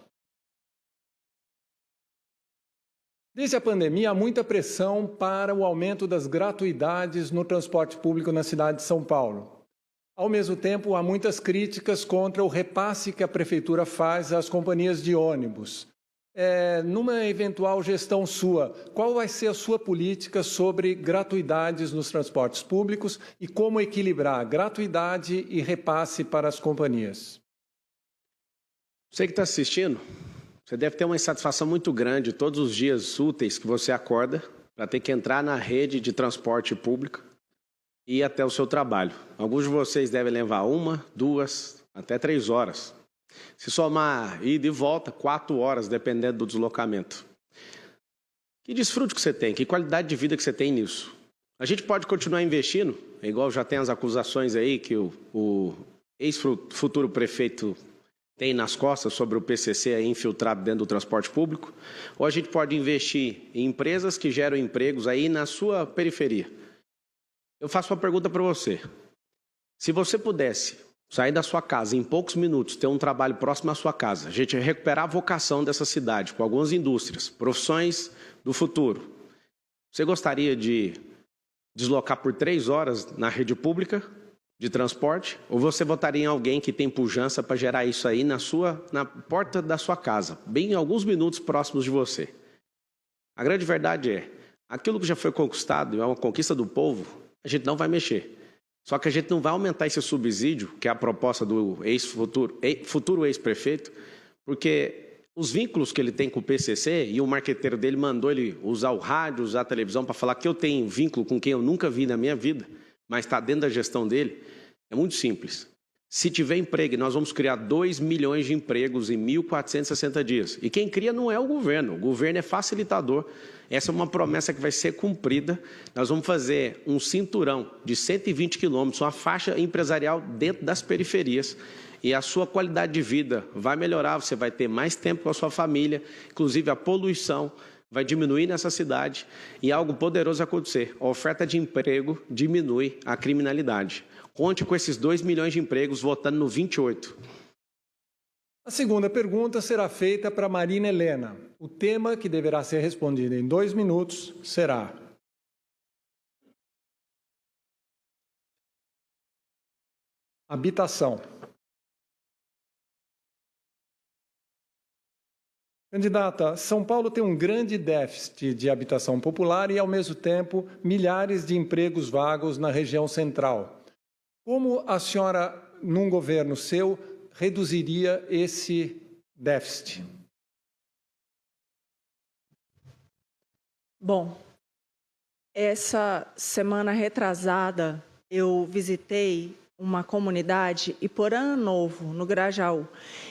desde a pandemia, há muita pressão para o aumento das gratuidades no transporte público na cidade de São Paulo. Ao mesmo tempo, há muitas críticas contra o repasse que a Prefeitura faz às companhias de ônibus. Numa eventual gestão sua, qual vai ser a sua política sobre gratuidades nos transportes públicos e como equilibrar gratuidade e repasse para as companhias? Você que está assistindo, você deve ter uma insatisfação muito grande todos os dias úteis que você acorda para ter que entrar na rede de transporte público e ir até o seu trabalho. Alguns de vocês devem levar 1, 2, até 3 horas. Se somar ida e volta, 4 horas, dependendo do deslocamento. Que desfrute que você tem, que qualidade de vida que você tem nisso. A gente pode continuar investindo, igual já tem as acusações aí que o ex-futuro prefeito tem nas costas sobre o PCC aí infiltrado dentro do transporte público, ou a gente pode investir em empresas que geram empregos aí na sua periferia. Eu faço uma pergunta para você. Se você pudesse sair da sua casa em poucos minutos, ter um trabalho próximo à sua casa, a gente recuperar a vocação dessa cidade com algumas indústrias, profissões do futuro, você gostaria de deslocar por 3 horas na rede pública de transporte, ou você votaria em alguém que tem pujança para gerar isso aí na porta da sua casa, bem em alguns minutos próximos de você? A grande verdade é, aquilo que já foi conquistado, é uma conquista do povo, a gente não vai mexer. Só que a gente não vai aumentar esse subsídio, que é a proposta do futuro ex-prefeito, porque os vínculos que ele tem com o PCC, e o marqueteiro dele mandou ele usar o rádio, usar a televisão para falar que eu tenho vínculo com quem eu nunca vi na minha vida, mas está dentro da gestão dele, é muito simples. Se tiver emprego, nós vamos criar 2 milhões de empregos em 1.460 dias. E quem cria não é o governo é facilitador. Essa é uma promessa que vai ser cumprida. Nós vamos fazer um cinturão de 120 quilômetros, uma faixa empresarial dentro das periferias. E a sua qualidade de vida vai melhorar, você vai ter mais tempo com a sua família, inclusive a poluição vai diminuir nessa cidade e algo poderoso vai acontecer. A oferta de emprego diminui a criminalidade. Conte com esses 2 milhões de empregos votando no 28. A segunda pergunta será feita para Marina Helena. O tema que deverá ser respondido em 2 minutos será: habitação. Candidata, São Paulo tem um grande déficit de habitação popular e, ao mesmo tempo, milhares de empregos vagos na região central. Como a senhora, num governo seu, reduziria esse déficit? Bom, essa semana retrasada eu visitei uma comunidade, Iporã Novo, no Grajaú,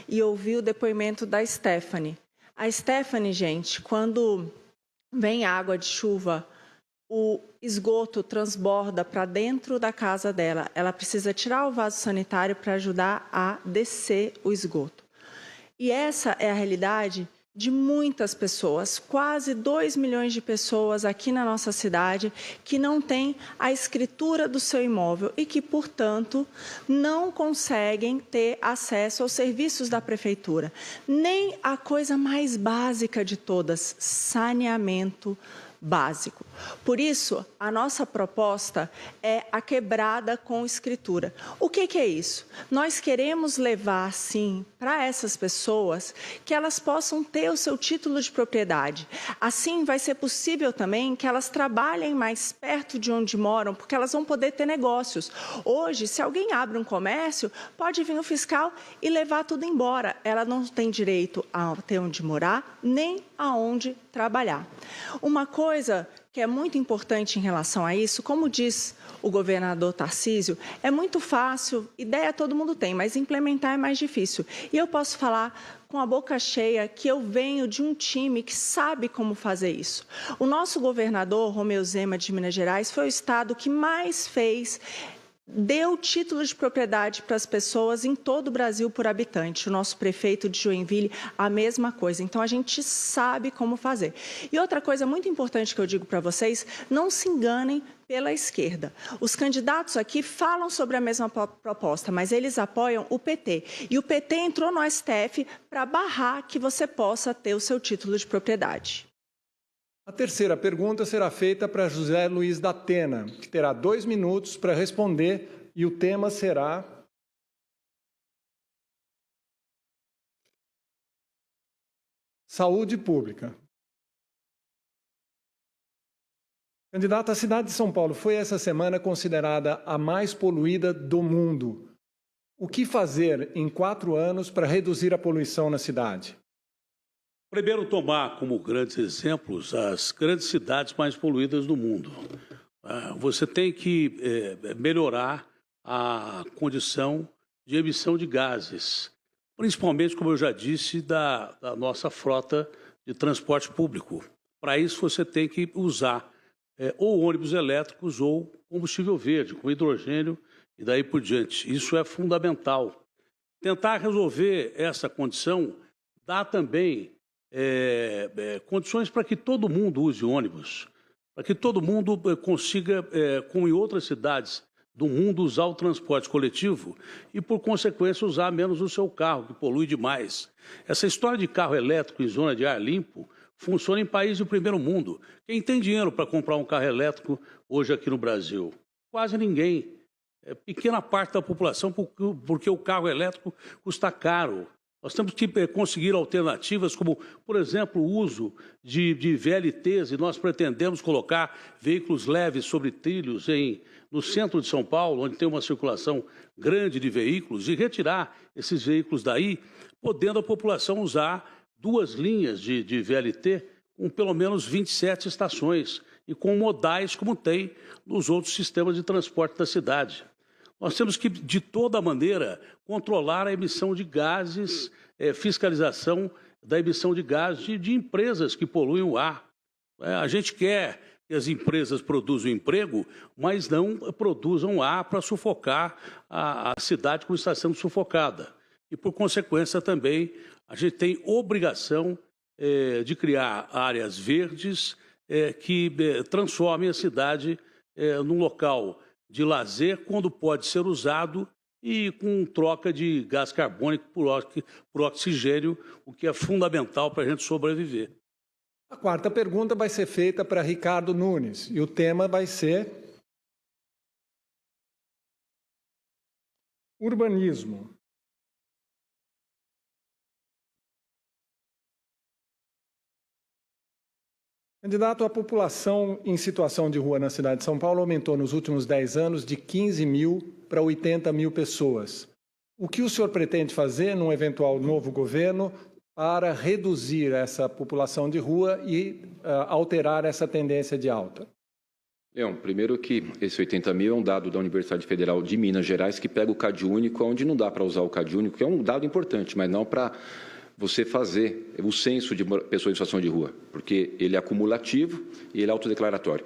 e ouvi o depoimento da Stephanie. A Stephanie, gente, quando vem água de chuva, o esgoto transborda para dentro da casa dela. Ela precisa tirar o vaso sanitário para ajudar a descer o esgoto. E essa é a realidade de muitas pessoas, quase 2 milhões de pessoas aqui na nossa cidade que não têm a escritura do seu imóvel e que, portanto, não conseguem ter acesso aos serviços da prefeitura. Nem a coisa mais básica de todas, saneamento básico. Por isso, a nossa proposta é a quebrada com escritura. O que é isso? Nós queremos levar, sim, para essas pessoas que elas possam ter o seu título de propriedade. Assim, vai ser possível também que elas trabalhem mais perto de onde moram, porque elas vão poder ter negócios. Hoje, se alguém abre um comércio, pode vir o fiscal e levar tudo embora. Ela não tem direito a ter onde morar, nem aonde trabalhar. Uma coisa que é muito importante em relação a isso, como diz o governador Tarcísio, é muito fácil, ideia todo mundo tem, mas implementar é mais difícil. E eu posso falar com a boca cheia que eu venho de um time que sabe como fazer isso. O nosso governador, Romeu Zema, de Minas Gerais, foi o estado que mais deu título de propriedade para as pessoas em todo o Brasil por habitante. O nosso prefeito de Joinville, a mesma coisa. Então, a gente sabe como fazer. E outra coisa muito importante que eu digo para vocês, não se enganem pela esquerda. Os candidatos aqui falam sobre a mesma proposta, mas eles apoiam o PT. E o PT entrou no STF para barrar que você possa ter o seu título de propriedade. A terceira pergunta será feita para José Luiz da Atena, que terá 2 minutos para responder, e o tema será: saúde pública. Candidata, a cidade de São Paulo foi essa semana considerada a mais poluída do mundo. O que fazer em 4 anos para reduzir a poluição na cidade? Primeiro, tomar como grandes exemplos as grandes cidades mais poluídas do mundo. Você tem que melhorar a condição de emissão de gases, principalmente, como eu já disse, da nossa frota de transporte público. Para isso, você tem que usar ou ônibus elétricos ou combustível verde, com hidrogênio e daí por diante. Isso é fundamental. Tentar resolver essa condição dá também condições para que todo mundo use ônibus, para que todo mundo consiga, como em outras cidades do mundo, usar o transporte coletivo e, por consequência, usar menos o seu carro, que polui demais. Essa história de carro elétrico em zona de ar limpo funciona em países do primeiro mundo. Quem tem dinheiro para comprar um carro elétrico hoje aqui no Brasil? Quase ninguém. Pequena parte da população, porque o carro elétrico custa caro. Nós temos que conseguir alternativas como, por exemplo, o uso de VLTs, e nós pretendemos colocar veículos leves sobre trilhos no centro de São Paulo, onde tem uma circulação grande de veículos, e retirar esses veículos daí, podendo a população usar 2 linhas de VLT com pelo menos 27 estações e com modais como tem nos outros sistemas de transporte da cidade. Nós temos que, de toda maneira, controlar a emissão de gases, fiscalização da emissão de gases de empresas que poluem o ar. A gente quer que as empresas produzam emprego, mas não produzam ar para sufocar a cidade como está sendo sufocada. E, por consequência, também, a gente tem obrigação de criar áreas verdes que transformem a cidade num local de lazer, quando pode ser usado e com troca de gás carbônico por oxigênio, o que é fundamental para a gente sobreviver. A quarta pergunta vai ser feita para Ricardo Nunes e o tema vai ser urbanismo. Candidato, a população em situação de rua na cidade de São Paulo aumentou nos últimos 10 anos de 15 mil para 80 mil pessoas. O que o senhor pretende fazer num eventual novo governo para reduzir essa população de rua e alterar essa tendência de alta? Leão, primeiro que esse 80 mil é um dado da Universidade Federal de Minas Gerais que pega o CAD único, onde não dá para usar o CAD único, que é um dado importante, mas não para você fazer o censo de pessoas em situação de rua, porque ele é acumulativo e ele é autodeclaratório.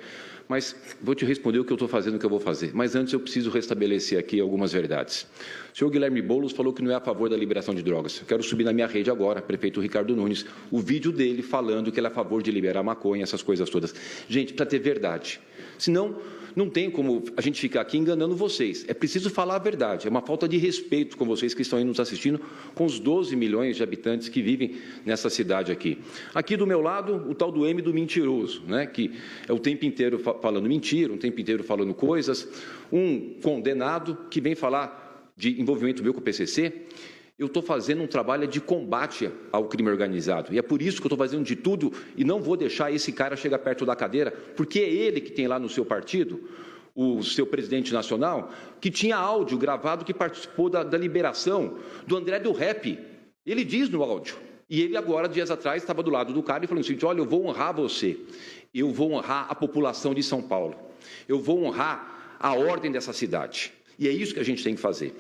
Mas vou te responder o que eu estou fazendo, o que eu vou fazer. Mas antes eu preciso restabelecer aqui algumas verdades. O senhor Guilherme Boulos falou que não é a favor da liberação de drogas. Eu quero subir na minha rede agora, prefeito Ricardo Nunes, o vídeo dele falando que ele é a favor de liberar maconha, essas coisas todas. Gente, para ter verdade. Senão, não tem como a gente ficar aqui enganando vocês. É preciso falar a verdade. É uma falta de respeito com vocês que estão aí nos assistindo, com os 12 milhões de habitantes que vivem nessa cidade aqui. Aqui do meu lado, o tal do M do mentiroso, né? Que é o tempo inteiro falando mentira, o tempo inteiro falando coisas. Um condenado que vem falar de envolvimento meu com o PCC. Eu estou fazendo um trabalho de combate ao crime organizado. E é por isso que eu estou fazendo de tudo e não vou deixar esse cara chegar perto da cadeira, porque é ele que tem lá no seu partido, o seu presidente nacional, que tinha áudio gravado que participou da liberação do André do Rap. Ele diz no áudio. E ele agora, dias atrás, estava do lado do cara e falou assim, olha, eu vou honrar você. Eu vou honrar a população de São Paulo. Eu vou honrar a ordem dessa cidade. E é isso que a gente tem que fazer.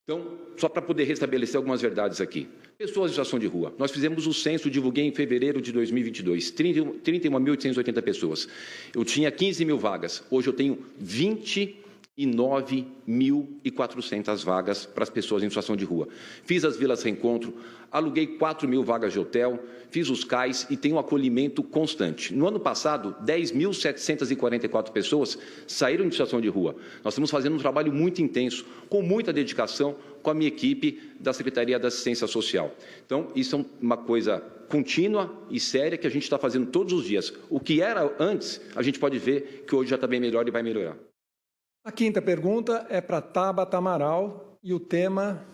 Então, só para poder restabelecer algumas verdades aqui. Pessoas em situação de rua. Nós fizemos o censo, divulguei em fevereiro de 2022, 31.880 pessoas. Eu tinha 15 mil vagas, hoje eu tenho 29.400 vagas para as pessoas em situação de rua. Fiz as vilas reencontro, aluguei 4.000 vagas de hotel, fiz os CAIs e tenho um acolhimento constante. No ano passado, 10.744 pessoas saíram de situação de rua. Nós estamos fazendo um trabalho muito intenso, com muita dedicação, com a minha equipe da Secretaria da Assistência Social. Então, isso é uma coisa contínua e séria que a gente está fazendo todos os dias. O que era antes, a gente pode ver que hoje já está bem melhor e vai melhorar. A quinta pergunta é para Tabata Amaral e o tema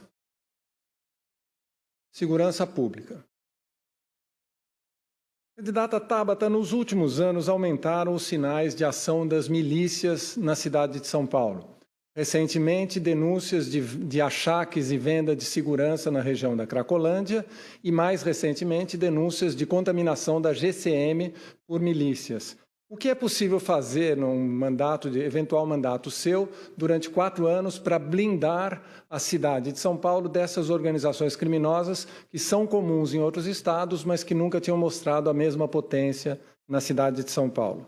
segurança pública. Candidata Tabata, nos últimos anos aumentaram os sinais de ação das milícias na cidade de São Paulo. Recentemente, denúncias de achaques e venda de segurança na região da Cracolândia e, mais recentemente, denúncias de contaminação da GCM por milícias. O que é possível fazer num eventual mandato seu durante 4 anos para blindar a cidade de São Paulo dessas organizações criminosas que são comuns em outros estados, mas que nunca tinham mostrado a mesma potência na cidade de São Paulo?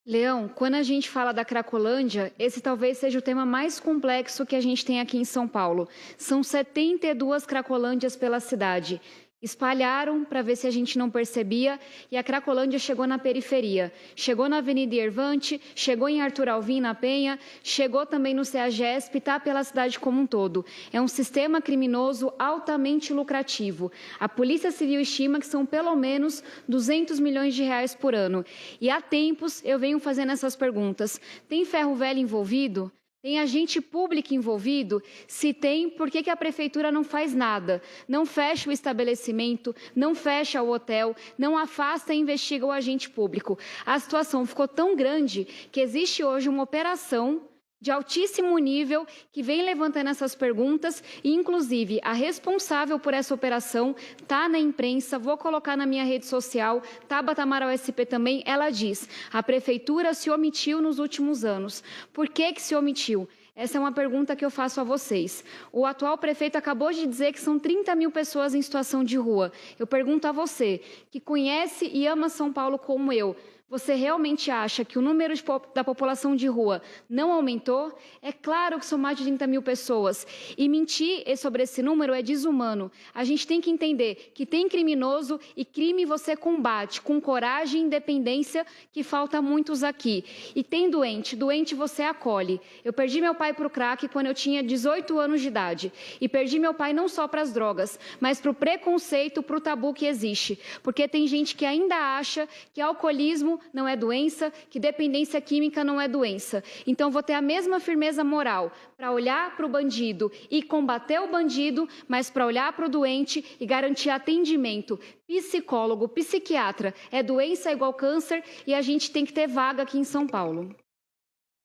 Leão, quando a gente fala da Cracolândia, esse talvez seja o tema mais complexo que a gente tem aqui em São Paulo. São 72 Cracolândias pela cidade. Espalharam para ver se a gente não percebia e a Cracolândia chegou na periferia. Chegou na Avenida Irvante, chegou em Arthur Alvim, na Penha, chegou também no CEAGESP, está pela cidade como um todo. É um sistema criminoso altamente lucrativo. A Polícia Civil estima que são pelo menos 200 milhões de reais por ano. E há tempos eu venho fazendo essas perguntas. Tem ferro velho envolvido? Tem agente público envolvido? Se tem, por que a prefeitura não faz nada? Não fecha o estabelecimento, não fecha o hotel, não afasta e investiga o agente público. A situação ficou tão grande que existe hoje uma operação de altíssimo nível que vem levantando essas perguntas e, inclusive, a responsável por essa operação está na imprensa, vou colocar na minha rede social, Tabata Amaral SP também, ela diz, a prefeitura se omitiu nos últimos anos. Por que se omitiu? Essa é uma pergunta que eu faço a vocês. O atual prefeito acabou de dizer que são 30 mil pessoas em situação de rua. Eu pergunto a você, que conhece e ama São Paulo como eu, Você realmente acha que o número da população de rua não aumentou? É claro que são mais de 30 mil pessoas. E mentir sobre esse número é desumano. A gente tem que entender que tem criminoso e crime você combate com coragem e independência, que falta muitos aqui. E tem doente você acolhe. Eu perdi meu pai para o crack quando eu tinha 18 anos de idade. E perdi meu pai não só para as drogas, mas para o preconceito, para o tabu que existe. Porque tem gente que ainda acha que alcoolismo não é doença, que dependência química não é doença. Então, vou ter a mesma firmeza moral para olhar para o bandido e combater o bandido, mas para olhar para o doente e garantir atendimento. Psicólogo, psiquiatra, é doença igual câncer e a gente tem que ter vaga aqui em São Paulo.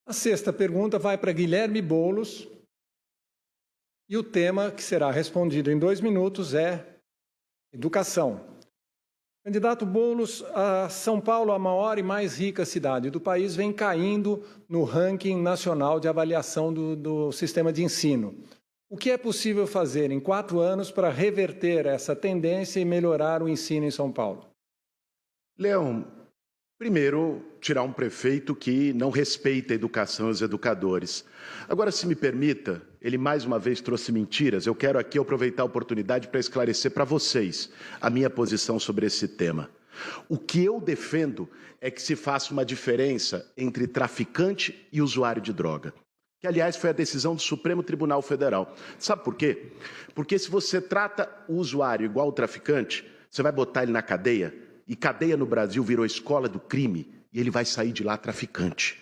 A sexta pergunta vai para Guilherme Boulos e o tema que será respondido em 2 minutos é educação. Candidato Boulos, a São Paulo, a maior e mais rica cidade do país, vem caindo no ranking nacional de avaliação do sistema de ensino. O que é possível fazer em 4 anos para reverter essa tendência e melhorar o ensino em São Paulo? Leão, primeiro, tirar um prefeito que não respeita a educação e os educadores. Agora, se me permita, ele mais uma vez trouxe mentiras. Eu quero aqui aproveitar a oportunidade para esclarecer para vocês a minha posição sobre esse tema. O que eu defendo é que se faça uma diferença entre traficante e usuário de droga. Que, aliás, foi a decisão do Supremo Tribunal Federal. Sabe por quê? Porque se você trata o usuário igual ao traficante, você vai botar ele na cadeia, e cadeia no Brasil virou escola do crime, e ele vai sair de lá traficante.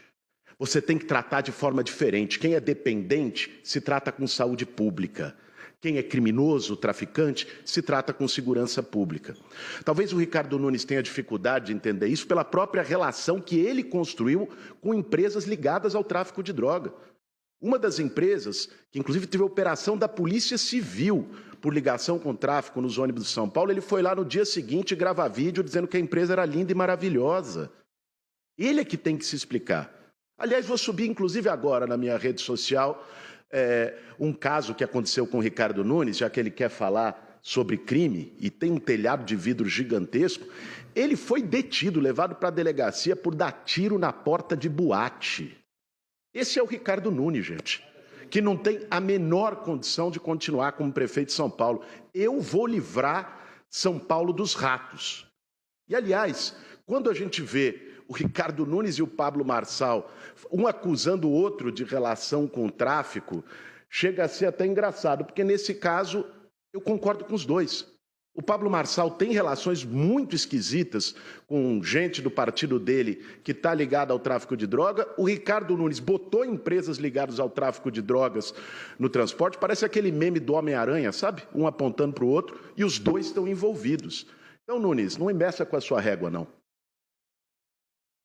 Você tem que tratar de forma diferente. Quem é dependente se trata com saúde pública. Quem é criminoso, traficante, se trata com segurança pública. Talvez o Ricardo Nunes tenha dificuldade de entender isso pela própria relação que ele construiu com empresas ligadas ao tráfico de droga. Uma das empresas, que inclusive teve operação da Polícia Civil por ligação com o tráfico nos ônibus de São Paulo, ele foi lá no dia seguinte gravar vídeo dizendo que a empresa era linda e maravilhosa. Ele é que tem que se explicar. Aliás, vou subir inclusive agora na minha rede social um caso que aconteceu com o Ricardo Nunes, já que ele quer falar sobre crime e tem um telhado de vidro gigantesco. Ele foi detido, levado para a delegacia por dar tiro na porta de boate. Esse é o Ricardo Nunes, gente, que não tem a menor condição de continuar como prefeito de São Paulo. Eu vou livrar São Paulo dos ratos. E, aliás, quando a gente vê o Ricardo Nunes e o Pablo Marçal, um acusando o outro de relação com o tráfico, chega a ser até engraçado, porque nesse caso eu concordo com os dois. O Pablo Marçal tem relações muito esquisitas com gente do partido dele que está ligada ao tráfico de droga. O Ricardo Nunes botou empresas ligadas ao tráfico de drogas no transporte. Parece aquele meme do Homem-Aranha, sabe? Um apontando para o outro e os dois estão envolvidos. Então, Nunes, não embeça com a sua régua, não.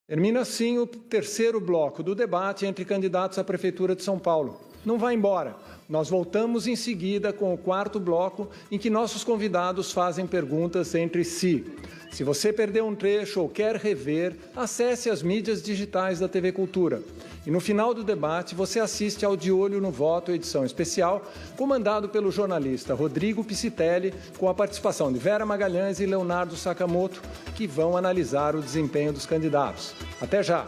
Termina assim o terceiro bloco do debate entre candidatos à Prefeitura de São Paulo. Não vá embora. Nós voltamos em seguida com o quarto bloco, em que nossos convidados fazem perguntas entre si. Se você perdeu um trecho ou quer rever, acesse as mídias digitais da TV Cultura. E no final do debate, você assiste ao De Olho no Voto, edição especial, comandado pelo jornalista Rodrigo Piscitelli, com a participação de Vera Magalhães e Leonardo Sakamoto, que vão analisar o desempenho dos candidatos. Até já!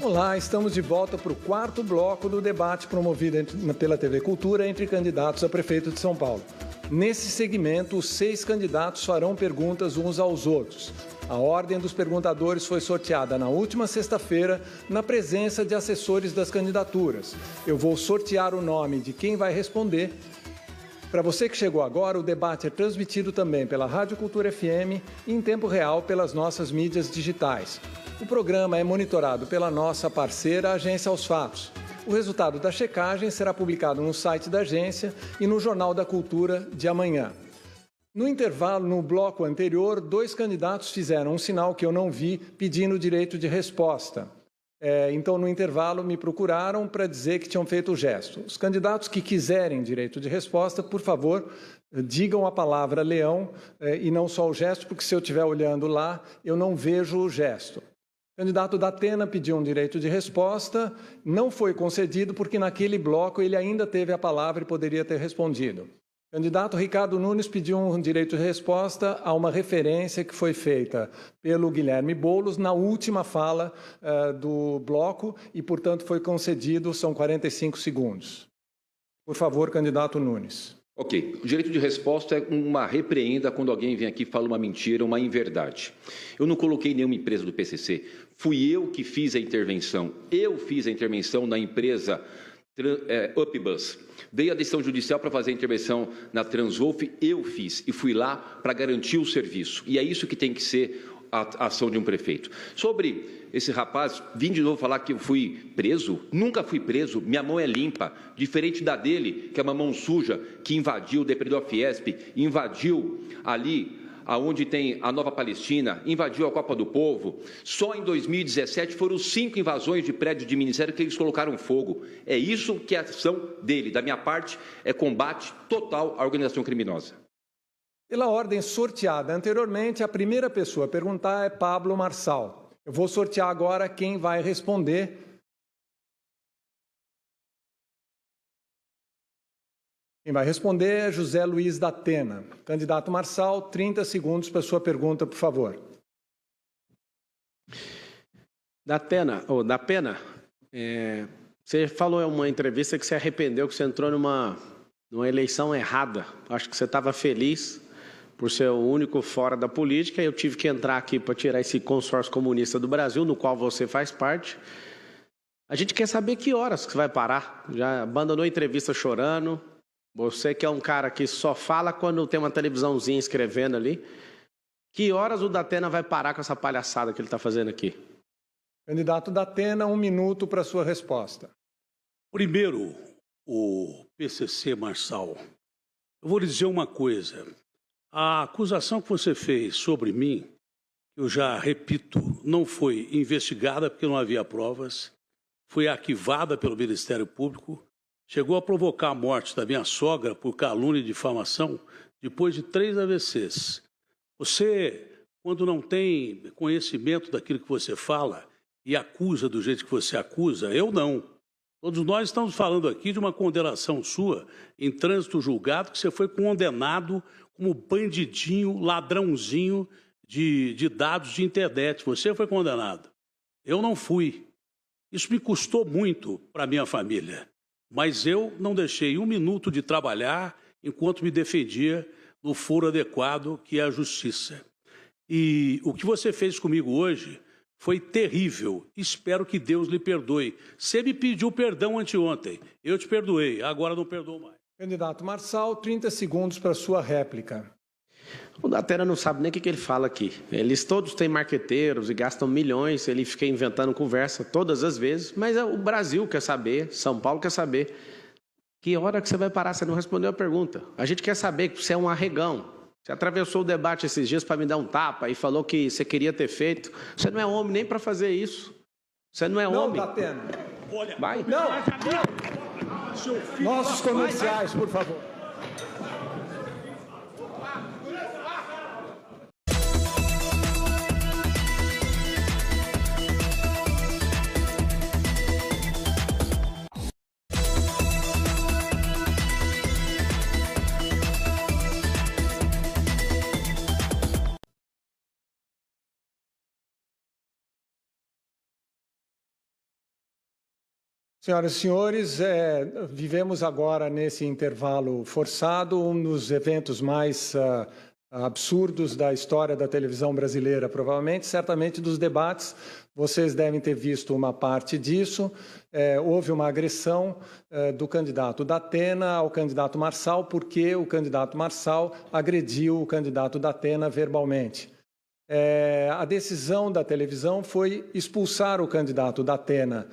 Olá, estamos de volta para o quarto bloco do debate promovido pela TV Cultura entre candidatos a prefeito de São Paulo. Nesse segmento, os 6 candidatos farão perguntas uns aos outros. A ordem dos perguntadores foi sorteada na última sexta-feira, na presença de assessores das candidaturas. Eu vou sortear o nome de quem vai responder. Para você que chegou agora, o debate é transmitido também pela Rádio Cultura FM e em tempo real pelas nossas mídias digitais. O programa é monitorado pela nossa parceira Agência Aos Fatos. O resultado da checagem será publicado no site da agência e no Jornal da Cultura de amanhã. No intervalo, no bloco anterior, 2 candidatos fizeram um sinal que eu não vi, pedindo direito de resposta. Então, no intervalo, me procuraram para dizer que tinham feito o gesto. Os candidatos que quiserem direito de resposta, por favor, digam a palavra leão e não só o gesto, porque se eu estiver olhando lá, eu não vejo o gesto. O candidato da Atena pediu um direito de resposta, não foi concedido porque naquele bloco ele ainda teve a palavra e poderia ter respondido. O candidato Ricardo Nunes pediu um direito de resposta a uma referência que foi feita pelo Guilherme Boulos na última fala do bloco e, portanto, foi concedido, são 45 segundos. Por favor, candidato Nunes. Ok. O direito de resposta é uma repreenda quando alguém vem aqui e fala uma mentira, uma inverdade. Eu não coloquei nenhuma empresa do PCC. Fui eu que fiz a intervenção. Eu fiz a intervenção na empresa Upbus. Veio a decisão judicial para fazer a intervenção na Transwolf, eu fiz. E fui lá para garantir o serviço. E é isso que tem que ser a ação de um prefeito. Sobre esse rapaz, vim de novo falar que eu fui preso. Nunca fui preso, minha mão é limpa. Diferente da dele, que é uma mão suja, que invadiu, depredou a Fiesp, invadiu ali aonde tem a Nova Palestina, invadiu a Copa do Povo. Só em 2017 foram 5 invasões de prédios de ministério que eles colocaram fogo. É isso que é a ação dele. Da minha parte, é combate total à organização criminosa. Pela ordem sorteada anteriormente, a primeira pessoa a perguntar é Pablo Marçal. Eu vou sortear agora quem vai responder. Quem vai responder é José Luiz da Atena. Candidato Marçal, 30 segundos para a sua pergunta, por favor. Da Pena, você falou em uma entrevista que você arrependeu, que você entrou numa eleição errada. Acho que você estava feliz por ser o único fora da política, e eu tive que entrar aqui para tirar esse consórcio comunista do Brasil, no qual você faz parte. A gente quer saber que horas que você vai parar. Já abandonou a entrevista chorando. Você que é um cara que só fala quando tem uma televisãozinha escrevendo ali. Que horas o Datena vai parar com essa palhaçada que ele está fazendo aqui? Candidato Datena, 1 minuto para a sua resposta. Primeiro, o PCC Marçal. Eu vou lhe dizer uma coisa. A acusação que você fez sobre mim, eu já repito, não foi investigada porque não havia provas, foi arquivada pelo Ministério Público, chegou a provocar a morte da minha sogra por calúnia e difamação depois de 3 AVCs. Você, quando não tem conhecimento daquilo que você fala e acusa do jeito que você acusa, eu não. Todos nós estamos falando aqui de uma condenação sua em trânsito julgado, que você foi condenado como bandidinho, ladrãozinho de dados de internet. Você foi condenado. Eu não fui. Isso me custou muito para a minha família. Mas eu não deixei 1 minuto de trabalhar enquanto me defendia no foro adequado, que é a justiça. E o que você fez comigo hoje foi terrível. Espero que Deus lhe perdoe. Você me pediu perdão anteontem. Eu te perdoei. Agora não perdoo mais. Candidato Marçal, 30 segundos para a sua réplica. O Datena não sabe nem o que ele fala aqui. Eles todos têm marqueteiros e gastam milhões, ele fica inventando conversa todas as vezes, mas o Brasil quer saber, São Paulo quer saber. Que hora que você vai parar? Você não respondeu a pergunta. A gente quer saber que você é um arregão. Você atravessou o debate esses dias para me dar um tapa e falou que você queria ter feito. Você não é homem nem para fazer isso. Você não é homem. Não, Datena. Olha, vai. Não. Nossos comerciais, por favor. Senhoras e senhores, vivemos agora nesse intervalo forçado um dos eventos mais absurdos da história da televisão brasileira, provavelmente, certamente dos debates. Vocês devem ter visto uma parte disso. Houve uma agressão do candidato Datena ao candidato Marçal, porque o candidato Marçal agrediu o candidato Datena verbalmente. A decisão da televisão foi expulsar o candidato Datena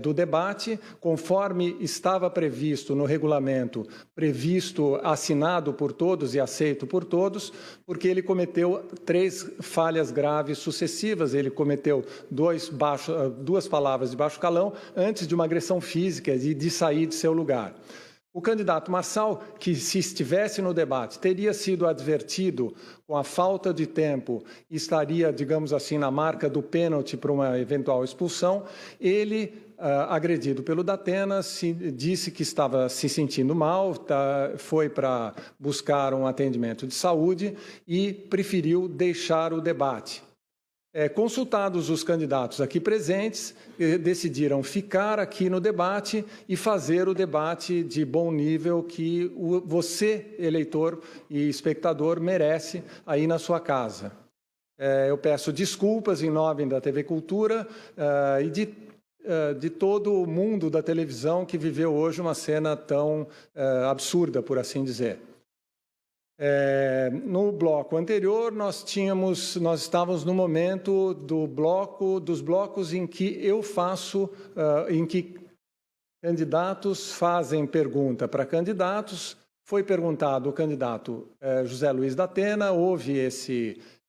do debate, conforme estava previsto no regulamento, assinado por todos e aceito por todos, porque ele cometeu 3 falhas graves sucessivas. Ele cometeu 2 palavras de baixo calão antes de uma agressão física e de sair de seu lugar. O candidato Marçal, que se estivesse no debate, teria sido advertido com a falta de tempo e estaria, digamos assim, na marca do pênalti para uma eventual expulsão. Ele, agredido pelo Datena, disse que estava se sentindo mal, foi para buscar um atendimento de saúde e preferiu deixar o debate. Consultados os candidatos aqui presentes, decidiram ficar aqui no debate e fazer o debate de bom nível que você, eleitor e espectador, merece aí na sua casa. Eu peço desculpas em nome da TV Cultura e de todo o mundo da televisão que viveu hoje uma cena tão absurda, por assim dizer. No bloco anterior, nós estávamos no momento dos blocos em que em que candidatos fazem pergunta para candidatos. Foi perguntado o candidato José Luiz Datena, houve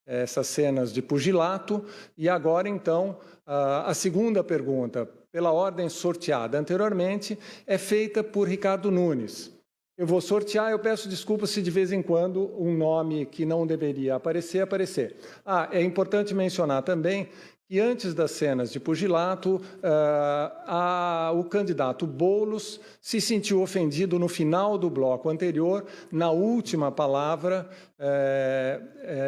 essas cenas de pugilato, e agora, então, a segunda pergunta, pela ordem sorteada anteriormente, é feita por Ricardo Nunes. Eu vou sortear, eu peço desculpas se de vez em quando um nome que não deveria aparecer. É importante mencionar também que antes das cenas de pugilato, o candidato Boulos se sentiu ofendido no final do bloco anterior, na última palavra,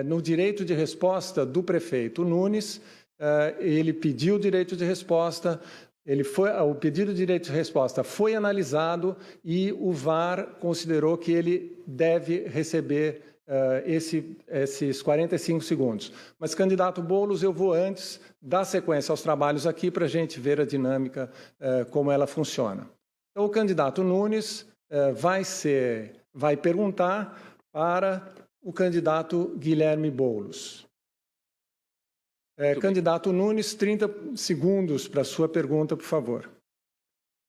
no direito de resposta do prefeito Nunes. Ele pediu o direito de resposta. O pedido de direito de resposta foi analisado e o VAR considerou que ele deve receber esses 45 segundos. Mas, candidato Boulos, eu vou antes dar sequência aos trabalhos aqui para a gente ver a dinâmica, como ela funciona. Então, o candidato Nunes vai perguntar para o candidato Guilherme Boulos. Candidato Nunes, 30 segundos para a sua pergunta, por favor.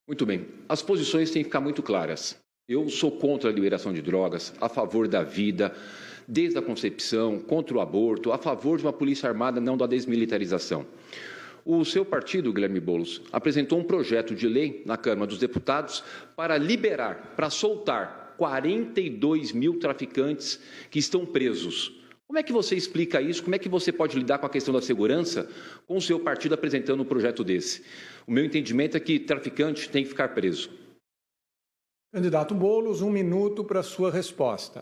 Muito bem. As posições têm que ficar muito claras. Eu sou contra a liberação de drogas, a favor da vida, desde a concepção, contra o aborto, a favor de uma polícia armada, não da desmilitarização. O seu partido, Guilherme Boulos, apresentou um projeto de lei na Câmara dos Deputados para liberar, para soltar 42 mil traficantes que estão presos. Como é que você explica isso? Como é que você pode lidar com a questão da segurança com o seu partido apresentando um projeto desse? O meu entendimento é que traficante tem que ficar preso. Candidato Boulos, 1 minuto para a sua resposta.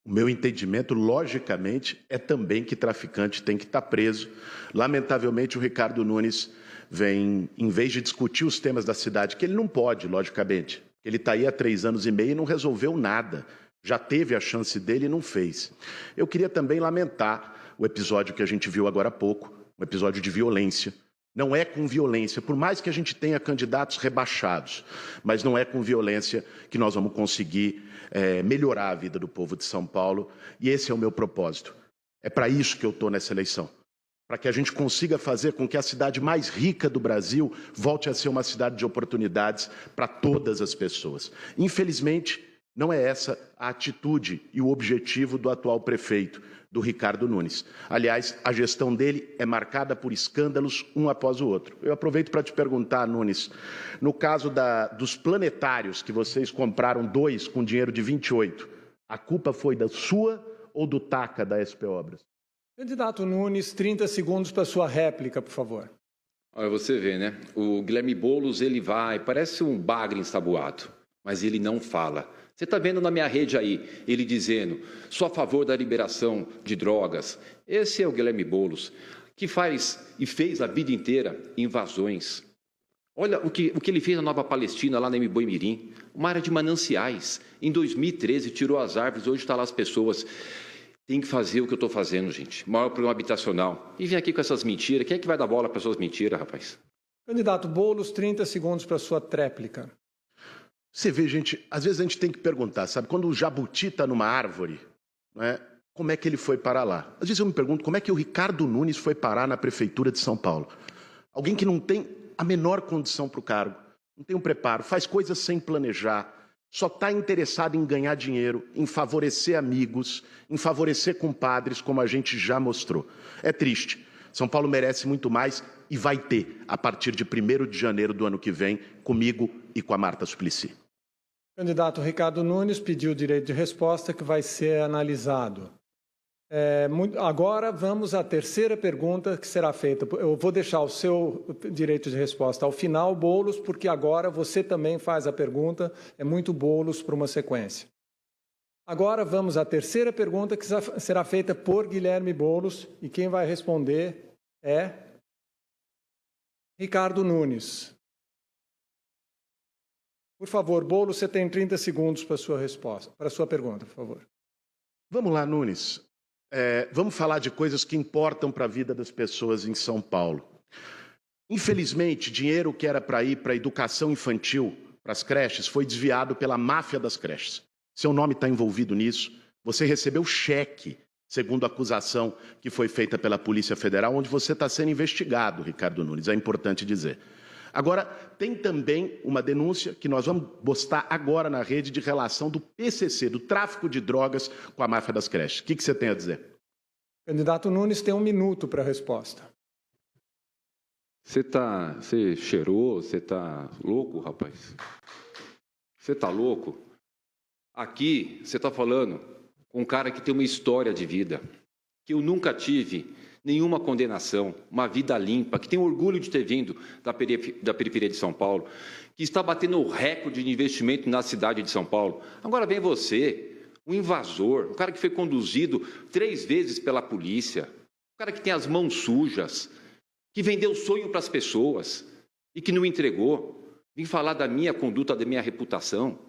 O meu entendimento, logicamente, é também que traficante tem que estar preso. Lamentavelmente, o Ricardo Nunes vem, em vez de discutir os temas da cidade, que ele não pode, logicamente. Ele está aí há 3 anos e meio e não resolveu nada. Já teve a chance dele e não fez. Eu queria também lamentar o episódio que a gente viu agora há pouco, um episódio de violência. Não é com violência, por mais que a gente tenha candidatos rebaixados, mas não é com violência que nós vamos conseguir melhorar a vida do povo de São Paulo, e esse é o meu propósito. É para isso que eu estou nessa eleição, para que a gente consiga fazer com que a cidade mais rica do Brasil volte a ser uma cidade de oportunidades para todas as pessoas. Infelizmente, não é essa a atitude e o objetivo do atual prefeito, do Ricardo Nunes. Aliás, a gestão dele é marcada por escândalos um após o outro. Eu aproveito para te perguntar, Nunes, no caso dos planetários, que vocês compraram 2 com dinheiro de 28, a culpa foi da sua ou do TACA da SP Obras? Candidato Nunes, 30 segundos para sua réplica, por favor. Olha, você vê, né? O Guilherme Boulos, ele parece um bagre ensaboado, mas ele não fala. Você está vendo na minha rede aí, ele dizendo, sou a favor da liberação de drogas. Esse é o Guilherme Boulos, que faz e fez a vida inteira invasões. Olha o que ele fez na Nova Palestina, lá na Mboimirim, uma área de mananciais. Em 2013, tirou as árvores, hoje está lá as pessoas. Tem que fazer o que eu estou fazendo, gente. Maior programa habitacional. E vem aqui com essas mentiras. Quem é que vai dar bola para essas mentiras, rapaz? Candidato Boulos, 30 segundos para a sua tréplica. Você vê, gente, às vezes a gente tem que perguntar, sabe? Quando o jabuti está numa árvore, né, como é que ele foi parar lá. Às vezes eu me pergunto como é que o Ricardo Nunes foi parar na Prefeitura de São Paulo. Alguém que não tem a menor condição para o cargo, não tem um preparo, faz coisas sem planejar, só está interessado em ganhar dinheiro, em favorecer amigos, em favorecer compadres, como a gente já mostrou. É triste. São Paulo merece muito mais e vai ter, a partir de 1º de janeiro do ano que vem, comigo e com a Marta Suplicy. O candidato Ricardo Nunes pediu o direito de resposta, que vai ser analisado. Agora vamos à terceira pergunta que será feita. Eu vou deixar o seu direito de resposta ao final, Boulos, porque agora você também faz a pergunta. É muito Boulos para uma sequência. Agora vamos à terceira pergunta que será feita por Guilherme Boulos e quem vai responder é Ricardo Nunes. Por favor, Boulos, você tem 30 segundos para a sua resposta, para a sua pergunta, por favor. Vamos lá, Nunes. Vamos falar de coisas que importam para a vida das pessoas em São Paulo. Infelizmente, dinheiro que era para ir para a educação infantil, para as creches, foi desviado pela máfia das creches. Seu nome está envolvido nisso. Você recebeu cheque, segundo a acusação que foi feita pela Polícia Federal, onde você está sendo investigado, Ricardo Nunes, é importante dizer. Agora, tem também uma denúncia que nós vamos postar agora na rede de relação do PCC, do tráfico de drogas com a máfia das creches. O que você tem a dizer? Candidato Nunes tem 1 minuto para a resposta. Você cheirou? Você está louco, rapaz? Você está louco? Aqui, você está falando com um cara que tem uma história de vida, que eu nunca tive nenhuma condenação, uma vida limpa, que tem orgulho de ter vindo da periferia de São Paulo, que está batendo o recorde de investimento na cidade de São Paulo. Agora vem você, um invasor, um cara que foi conduzido 3 vezes pela polícia, um cara que tem as mãos sujas, que vendeu sonho para as pessoas e que não entregou. Vim falar da minha conduta, da minha reputação.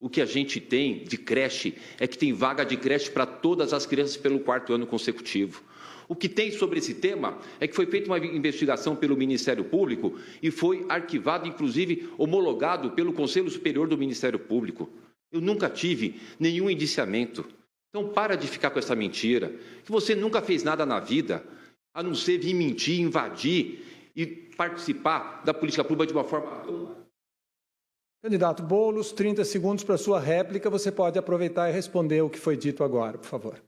O que a gente tem de creche é que tem vaga de creche para todas as crianças pelo 4º ano consecutivo. O que tem sobre esse tema é que foi feita uma investigação pelo Ministério Público e foi arquivado, inclusive homologado pelo Conselho Superior do Ministério Público. Eu nunca tive nenhum indiciamento. Então, para de ficar com essa mentira, que você nunca fez nada na vida, a não ser vir mentir, invadir e participar da política pública de uma forma... Candidato Boulos, 30 segundos para a sua réplica. Você pode aproveitar e responder o que foi dito agora, por favor.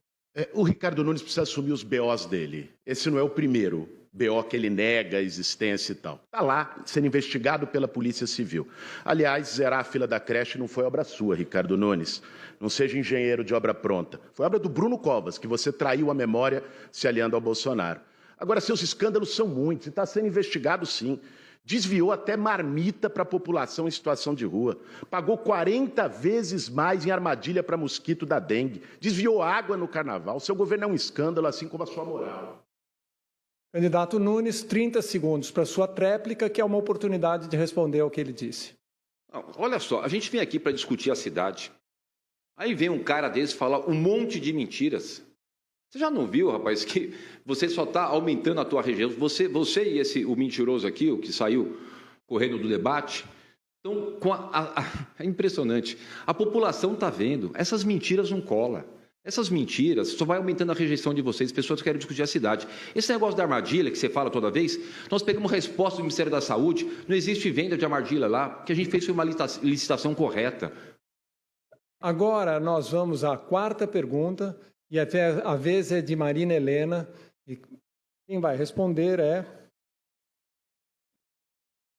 O Ricardo Nunes precisa assumir os BOs dele. Esse não é o primeiro BO que ele nega a existência e tal. Está lá, sendo investigado pela Polícia Civil. Aliás, zerar a fila da creche não foi obra sua, Ricardo Nunes. Não seja engenheiro de obra pronta. Foi obra do Bruno Covas, que você traiu a memória se aliando ao Bolsonaro. Agora, seus escândalos são muitos e está sendo investigado, sim. Desviou até marmita para a população em situação de rua. Pagou 40 vezes mais em armadilha para mosquito da dengue. Desviou água no carnaval. Seu governo é um escândalo, assim como a sua moral. Candidato Nunes, 30 segundos para a sua tréplica, que é uma oportunidade de responder ao que ele disse. Olha só, a gente vem aqui para discutir a cidade. Aí vem um cara desse falar um monte de mentiras. Você já não viu, rapaz, que você só está aumentando a tua região? Você e o mentiroso aqui, o que saiu correndo do debate, então, é impressionante. A população está vendo, essas mentiras não colam. Essas mentiras só vai aumentando a rejeição de vocês, pessoas que querem discutir a cidade. Esse negócio da armadilha que você fala toda vez, nós pegamos resposta do Ministério da Saúde, não existe venda de armadilha lá, porque a gente fez uma licitação correta. Agora nós vamos à 4ª pergunta, e até a vez é de Marina Helena, e quem vai responder é...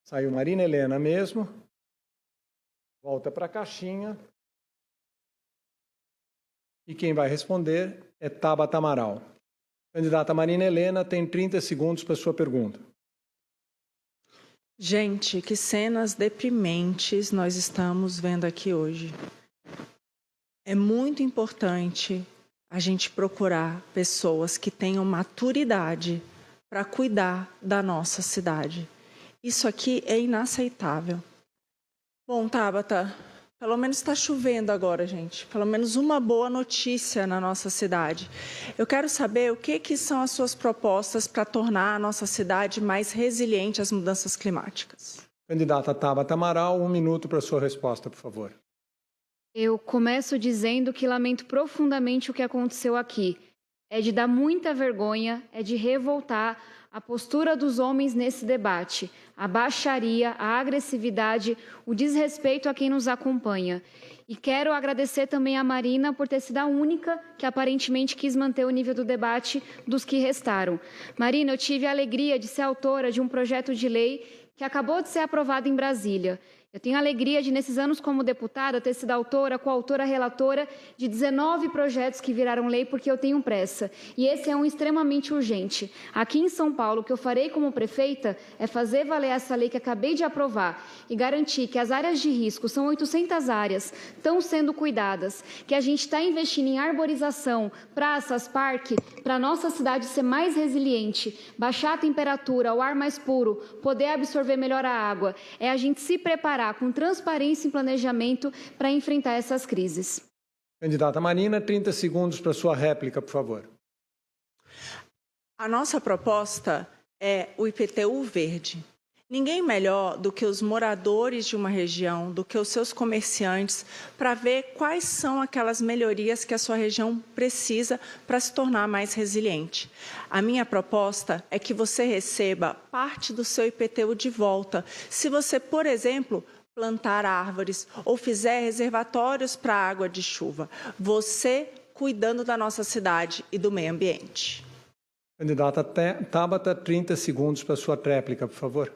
Saiu Marina Helena mesmo, volta para a caixinha, e quem vai responder é Tabata Amaral. Candidata Marina Helena tem 30 segundos para a sua pergunta. Gente, que cenas deprimentes nós estamos vendo aqui hoje. É muito importante a gente procurar pessoas que tenham maturidade para cuidar da nossa cidade. Isso aqui é inaceitável. Bom, Tabata, pelo menos está chovendo agora, gente. Pelo menos uma boa notícia na nossa cidade. Eu quero saber o que são as suas propostas para tornar a nossa cidade mais resiliente às mudanças climáticas. Candidata Tabata Amaral, 1 minuto para a sua resposta, por favor. Eu começo dizendo que lamento profundamente o que aconteceu aqui. É de dar muita vergonha, é de revoltar a postura dos homens nesse debate, a baixaria, a agressividade, o desrespeito a quem nos acompanha. E quero agradecer também a Marina por ter sido a única que aparentemente quis manter o nível do debate dos que restaram. Marina, eu tive a alegria de ser autora de um projeto de lei que acabou de ser aprovado em Brasília. Eu tenho a alegria de, nesses anos como deputada, ter sido autora, coautora, relatora de 19 projetos que viraram lei porque eu tenho pressa. E esse é um extremamente urgente. Aqui em São Paulo, o que eu farei como prefeita é fazer valer essa lei que acabei de aprovar e garantir que as áreas de risco, são 800 áreas, estão sendo cuidadas, que a gente está investindo em arborização, praças, parque, para a nossa cidade ser mais resiliente, baixar a temperatura, o ar mais puro, poder absorver melhor a água. É a gente se preparar com transparência e planejamento para enfrentar essas crises. Candidata Marina, 30 segundos para sua réplica, por favor. A nossa proposta é o IPTU verde. Ninguém melhor do que os moradores de uma região, do que os seus comerciantes, para ver quais são aquelas melhorias que a sua região precisa para se tornar mais resiliente. A minha proposta é que você receba parte do seu IPTU de volta. Se você, por exemplo, plantar árvores ou fizer reservatórios para água de chuva, você cuidando da nossa cidade e do meio ambiente. Candidata Tabata, 30 segundos para sua réplica, por favor.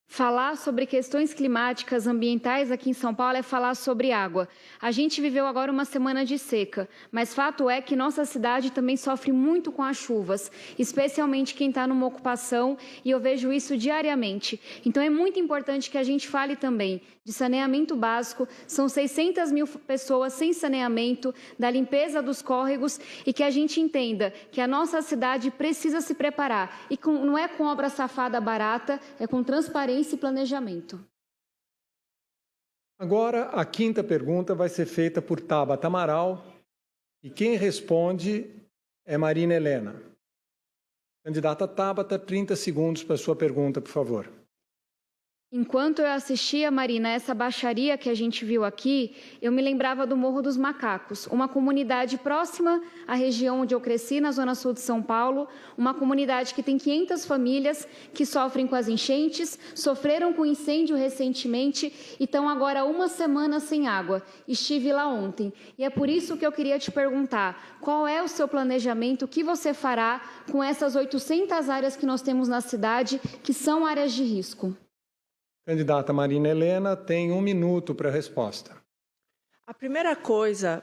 Falar sobre questões climáticas, ambientais aqui em São Paulo é falar sobre água. A gente viveu agora uma semana de seca, mas fato é que nossa cidade também sofre muito com as chuvas, especialmente quem está numa ocupação, e eu vejo isso diariamente. Então é muito importante que a gente fale também de saneamento básico, são 600 mil pessoas sem saneamento, da limpeza dos córregos, e que a gente entenda que a nossa cidade precisa se preparar. E não é com obra safada barata, é com transparência e planejamento. Agora, a quinta pergunta vai ser feita por Tabata Amaral e quem responde é Marina Helena. Candidata Tabata, 30 segundos para sua pergunta, por favor. Enquanto eu assistia, Marina, essa baixaria que a gente viu aqui, eu me lembrava do Morro dos Macacos, uma comunidade próxima à região onde eu cresci, na zona sul de São Paulo, uma comunidade que tem 500 famílias que sofrem com as enchentes, sofreram com incêndio recentemente e estão agora uma semana sem água. Estive lá ontem e é por isso que eu queria te perguntar, qual é o seu planejamento, o que você fará com essas 800 áreas que nós temos na cidade, que são áreas de risco? Candidata Marina Helena, tem 1 minuto para a resposta. A primeira coisa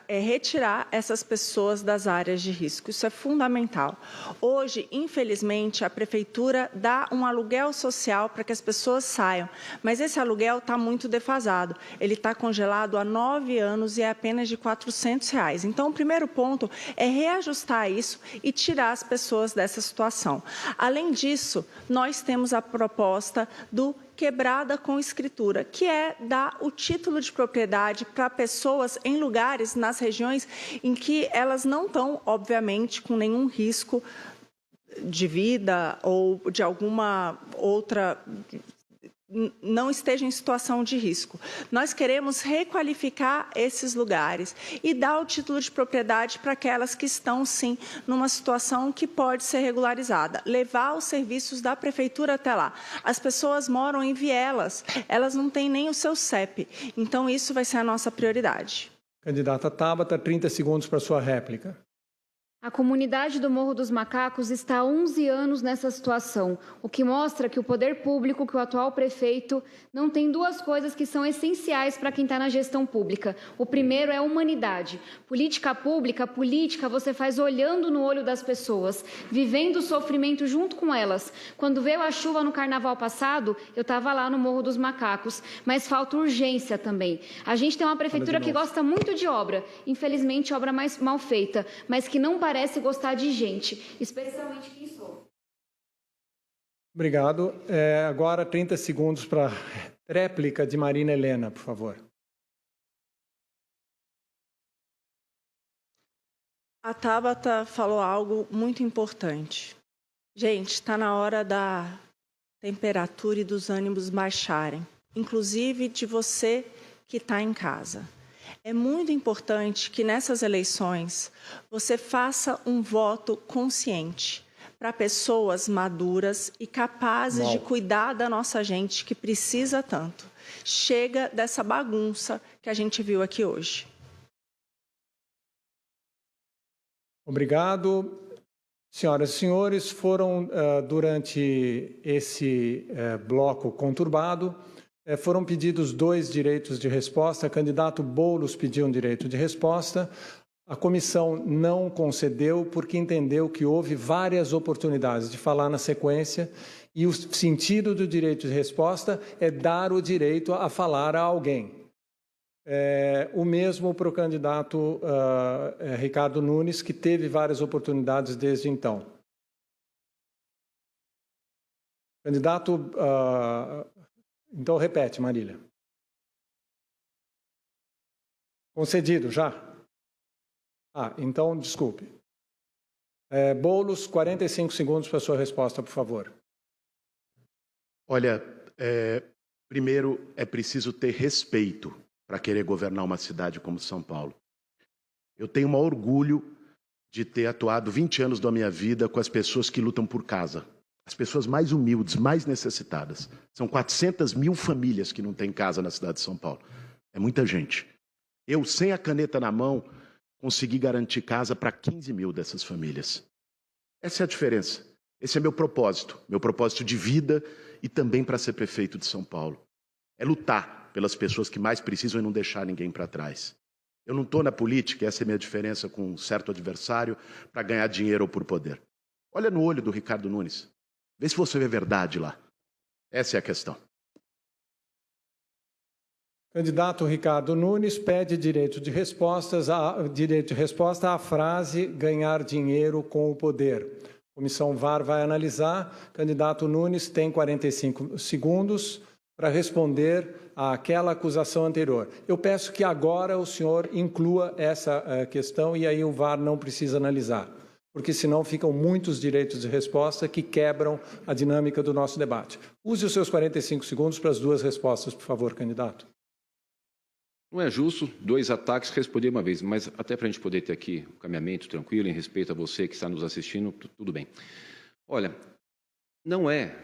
é retirar essas pessoas das áreas de risco. Isso é fundamental. Hoje, infelizmente, a prefeitura dá um aluguel social para que as pessoas saiam, mas esse aluguel está muito defasado. Ele está congelado há 9 anos e é apenas de R$ 400. Então, o primeiro ponto é reajustar isso e tirar as pessoas dessa situação. Além disso, nós temos a proposta do quebrada com escritura, que é dar o título de propriedade para pessoas em lugares, nas regiões em que elas não estão, obviamente, com nenhum risco de vida ou de alguma outra, não esteja em situação de risco. Nós queremos requalificar esses lugares e dar o título de propriedade para aquelas que estão, sim, numa situação que pode ser regularizada. Levar os serviços da prefeitura até lá. As pessoas moram em vielas, elas não têm nem o seu CEP. Então, isso vai ser a nossa prioridade. Candidata Tabata, 30 segundos para sua réplica. A comunidade do Morro dos Macacos está há 11 anos nessa situação, o que mostra que o poder público, que o atual prefeito, não tem duas coisas que são essenciais para quem está na gestão pública. O primeiro é a humanidade. Política pública, você faz olhando no olho das pessoas, vivendo o sofrimento junto com elas. Quando veio a chuva no carnaval passado, eu estava lá no Morro dos Macacos, mas falta urgência também. A gente tem uma prefeitura que gosta muito de obra, infelizmente obra mais mal feita, mas que não parece gostar de gente, especialmente quem sou. Obrigado. Agora 30 segundos para a réplica de Marina Helena, por favor. A Tabata falou algo muito importante. Gente, está na hora da temperatura e dos ânimos baixarem. Inclusive de você que está em casa. É muito importante que nessas eleições você faça um voto consciente para pessoas maduras e capazes de cuidar da nossa gente que precisa tanto. Chega dessa bagunça que a gente viu aqui hoje. Obrigado. Senhoras e senhores, foram, durante esse bloco conturbado, foram pedidos 2 direitos de resposta. O candidato Boulos pediu um direito de resposta. A comissão não concedeu porque entendeu que houve várias oportunidades de falar na sequência e o sentido do direito de resposta é dar o direito a falar a alguém. O mesmo para o candidato Ricardo Nunes, que teve várias oportunidades desde então. Candidato... então, repete, Marília. Concedido já? Então, desculpe. Boulos, 45 segundos para a sua resposta, por favor. Olha, primeiro é preciso ter respeito para querer governar uma cidade como São Paulo. Eu tenho um orgulho de ter atuado 20 anos da minha vida com as pessoas que lutam por casa. As pessoas mais humildes, mais necessitadas. São 400 mil famílias que não têm casa na cidade de São Paulo. É muita gente. Eu, sem a caneta na mão, consegui garantir casa para 15 mil dessas famílias. Essa é a diferença. Esse é meu propósito de vida e também para ser prefeito de São Paulo. É lutar pelas pessoas que mais precisam e não deixar ninguém para trás. Eu não estou na política, essa é a minha diferença com um certo adversário, para ganhar dinheiro ou por poder. Olha no olho do Ricardo Nunes. Vê se você vê verdade lá. Essa é a questão. Candidato Ricardo Nunes pede direito de resposta à frase ganhar dinheiro com o poder. A comissão VAR vai analisar. Candidato Nunes tem 45 segundos para responder àquela acusação anterior. Eu peço que agora o senhor inclua essa questão e aí o VAR não precisa analisar, porque senão ficam muitos direitos de resposta que quebram a dinâmica do nosso debate. Use os seus 45 segundos para as 2 respostas, por favor, candidato. Não é justo 2 ataques responder uma vez, mas até para a gente poder ter aqui um caminhamento tranquilo em respeito a você que está nos assistindo, tudo bem. Olha, não é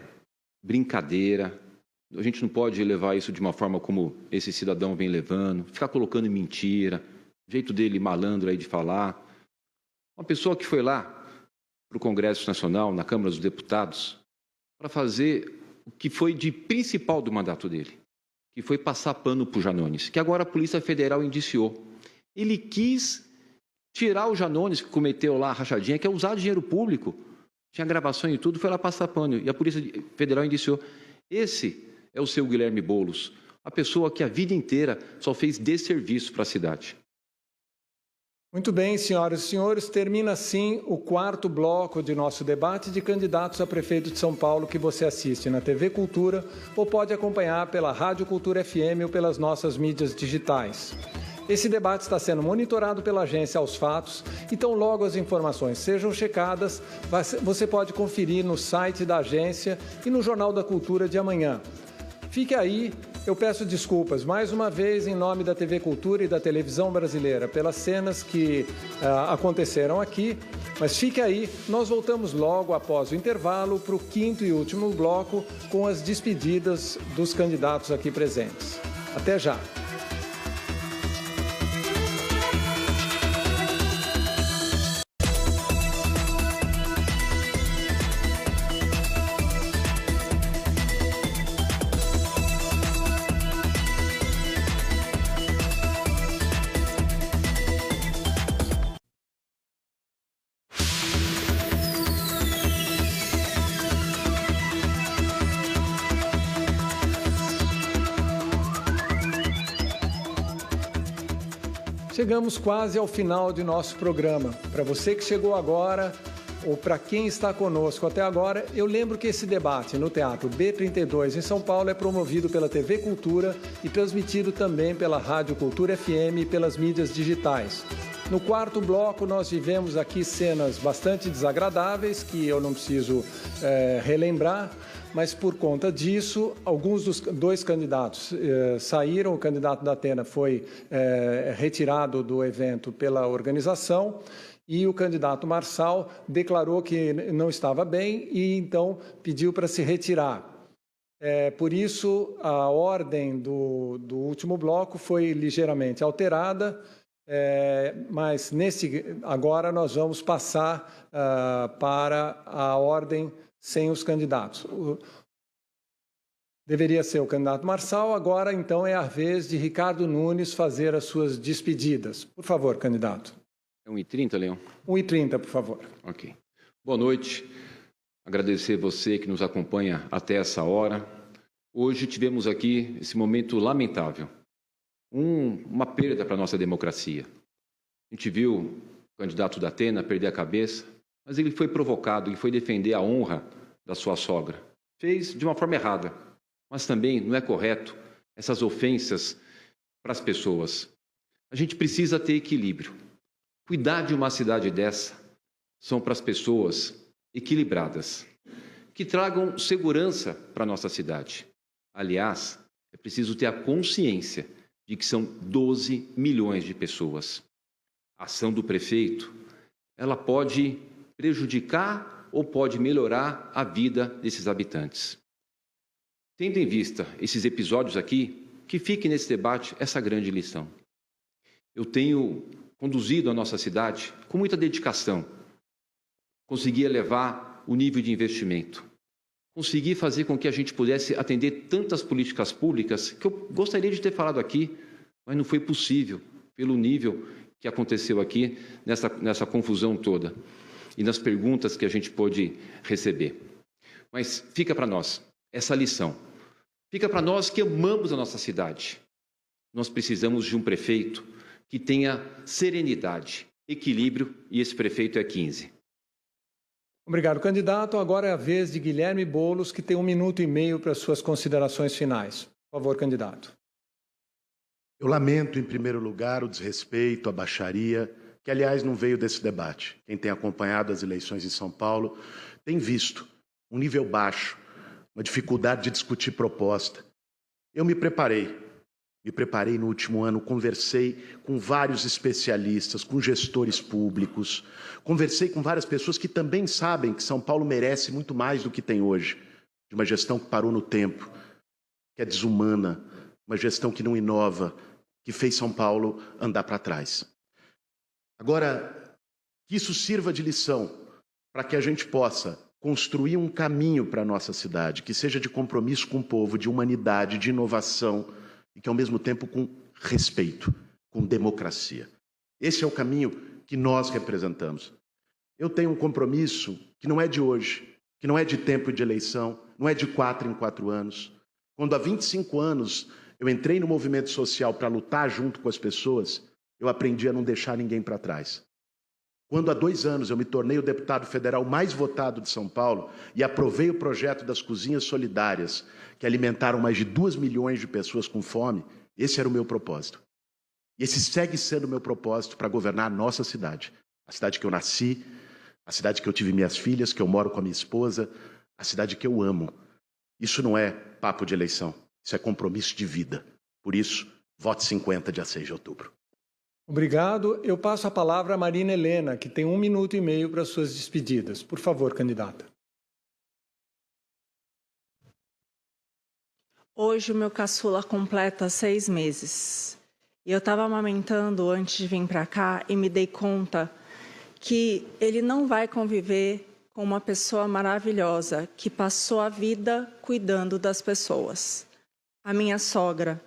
brincadeira, a gente não pode levar isso de uma forma como esse cidadão vem levando, ficar colocando mentira, jeito dele malandro aí de falar. Uma pessoa que foi lá para o Congresso Nacional, na Câmara dos Deputados, para fazer o que foi de principal do mandato dele, que foi passar pano para o Janones, que agora a Polícia Federal indiciou. Ele quis tirar o Janones, que cometeu lá a rachadinha, que é usar dinheiro público, tinha gravação e tudo, foi lá passar pano, e a Polícia Federal indiciou. Esse é o seu Guilherme Boulos, a pessoa que a vida inteira só fez desserviço para a cidade. Muito bem, senhoras e senhores, termina assim o 4º bloco de nosso debate de candidatos a prefeito de São Paulo que você assiste na TV Cultura ou pode acompanhar pela Rádio Cultura FM ou pelas nossas mídias digitais. Esse debate está sendo monitorado pela agência Aos Fatos, então logo as informações sejam checadas, você pode conferir no site da agência e no Jornal da Cultura de amanhã. Fique aí, eu peço desculpas mais uma vez em nome da TV Cultura e da televisão brasileira pelas cenas que aconteceram aqui, mas fique aí, nós voltamos logo após o intervalo para o 5º e último bloco com as despedidas dos candidatos aqui presentes. Até já! Chegamos quase ao final de nosso programa. Para você que chegou agora, ou para quem está conosco até agora, eu lembro que esse debate no Teatro B32 em São Paulo é promovido pela TV Cultura e transmitido também pela Rádio Cultura FM e pelas mídias digitais. No 4º bloco, nós vivemos aqui cenas bastante desagradáveis, que eu não preciso relembrar, mas por conta disso, alguns dos dois candidatos saíram. O candidato da Atena foi retirado do evento pela organização e o candidato Marçal declarou que não estava bem e então pediu para se retirar. Por isso, a ordem do último bloco foi ligeiramente alterada, mas agora nós vamos passar para a ordem sem os candidatos. Deveria ser o candidato Marçal, agora então é a vez de Ricardo Nunes fazer as suas despedidas. Por favor, candidato. É 1h30, Leão? 1h30, por favor. Ok. Boa noite. Agradecer você que nos acompanha até essa hora. Hoje tivemos aqui esse momento lamentável, uma perda para a nossa democracia. A gente viu o candidato da Atena perder a cabeça, mas ele foi provocado e foi defender a honra da sua sogra. Fez de uma forma errada, mas também não é correto essas ofensas para as pessoas. A gente precisa ter equilíbrio. Cuidar de uma cidade dessa são para as pessoas equilibradas, que tragam segurança para a nossa cidade. Aliás, é preciso ter a consciência de que são 12 milhões de pessoas. A ação do prefeito, ela pode prejudicar ou pode melhorar a vida desses habitantes. Tendo em vista esses episódios aqui, que fique nesse debate essa grande lição. Eu tenho conduzido a nossa cidade com muita dedicação. Consegui elevar o nível de investimento. Consegui fazer com que a gente pudesse atender tantas políticas públicas que eu gostaria de ter falado aqui, mas não foi possível, pelo nível que aconteceu aqui nessa confusão toda e nas perguntas que a gente pôde receber. Mas fica para nós essa lição. Fica para nós que amamos a nossa cidade. Nós precisamos de um prefeito que tenha serenidade, equilíbrio, e esse prefeito é 15. Obrigado, candidato. Agora é a vez de Guilherme Boulos, que tem 1 minuto e meio para suas considerações finais. Por favor, candidato. Eu lamento, em primeiro lugar, o desrespeito, a baixaria, que, aliás, não veio desse debate. Quem tem acompanhado as eleições em São Paulo tem visto um nível baixo, uma dificuldade de discutir proposta. Eu me preparei no último ano, conversei com vários especialistas, com gestores públicos, conversei com várias pessoas que também sabem que São Paulo merece muito mais do que tem hoje, de uma gestão que parou no tempo, que é desumana, uma gestão que não inova, que fez São Paulo andar para trás. Agora, que isso sirva de lição para que a gente possa construir um caminho para a nossa cidade, que seja de compromisso com o povo, de humanidade, de inovação, e que, ao mesmo tempo, com respeito, com democracia. Esse é o caminho que nós representamos. Eu tenho um compromisso que não é de hoje, que não é de tempo de eleição, não é de 4 em 4 anos. Quando há 25 anos eu entrei no movimento social para lutar junto com as pessoas, eu aprendi a não deixar ninguém para trás. Quando há 2 anos eu me tornei o deputado federal mais votado de São Paulo e aprovei o projeto das cozinhas solidárias, que alimentaram mais de 2 milhões de pessoas com fome, esse era o meu propósito. E esse segue sendo o meu propósito para governar a nossa cidade. A cidade que eu nasci, a cidade que eu tive minhas filhas, que eu moro com a minha esposa, a cidade que eu amo. Isso não é papo de eleição, isso é compromisso de vida. Por isso, vote 50, dia 6 de outubro. Obrigado. Eu passo a palavra a Marina Helena, que tem 1 minuto e meio para suas despedidas. Por favor, candidata. Hoje o meu caçula completa 6 meses. E eu estava amamentando antes de vir para cá e me dei conta que ele não vai conviver com uma pessoa maravilhosa que passou a vida cuidando das pessoas. A minha sogra,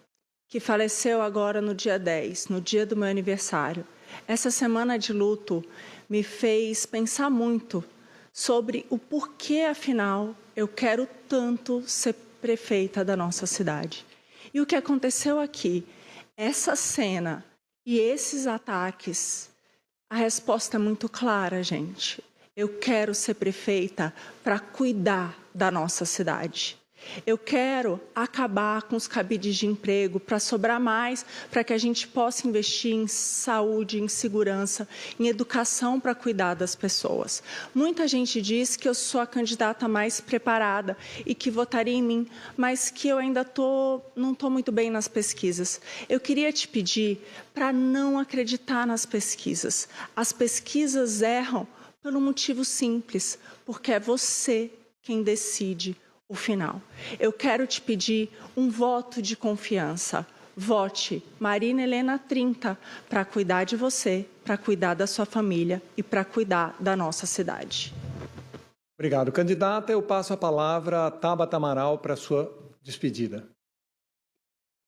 que faleceu agora no dia 10, no dia do meu aniversário. Essa semana de luto me fez pensar muito sobre o porquê, afinal, eu quero tanto ser prefeita da nossa cidade. E o que aconteceu aqui, essa cena e esses ataques, a resposta é muito clara, gente. Eu quero ser prefeita para cuidar da nossa cidade. Eu quero acabar com os cabides de emprego para sobrar mais, para que a gente possa investir em saúde, em segurança, em educação para cuidar das pessoas. Muita gente diz que eu sou a candidata mais preparada e que votaria em mim, mas que eu ainda não estou muito bem nas pesquisas. Eu queria te pedir para não acreditar nas pesquisas. As pesquisas erram por um motivo simples, porque é você quem decide o final. Eu quero te pedir um voto de confiança. Vote Marina Helena 30 para cuidar de você, para cuidar da sua família e para cuidar da nossa cidade. Obrigado, candidata. Eu passo a palavra a Tabata Amaral para a sua despedida.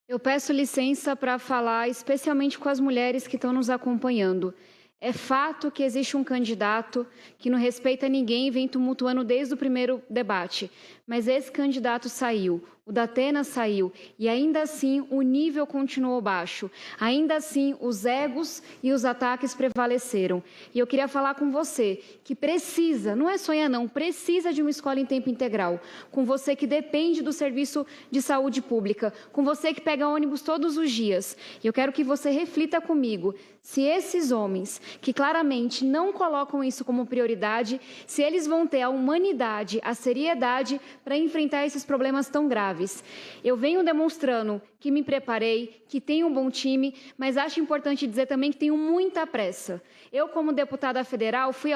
Eu peço licença para falar especialmente com as mulheres que estão nos acompanhando. É fato que existe um candidato que não respeita ninguém e vem tumultuando desde o primeiro debate. Mas esse candidato saiu, o Datena saiu, e ainda assim o nível continuou baixo. Ainda assim os egos e os ataques prevaleceram. E eu queria falar com você que precisa, não é sonhar não, precisa de uma escola em tempo integral. Com você que depende do serviço de saúde pública. Com você que pega ônibus todos os dias. E eu quero que você reflita comigo. Se esses homens, que claramente não colocam isso como prioridade, se eles vão ter a humanidade, a seriedade para enfrentar esses problemas tão graves. Eu venho demonstrando que me preparei, que tenho um bom time, mas acho importante dizer também que tenho muita pressa. Eu, como deputada federal, fui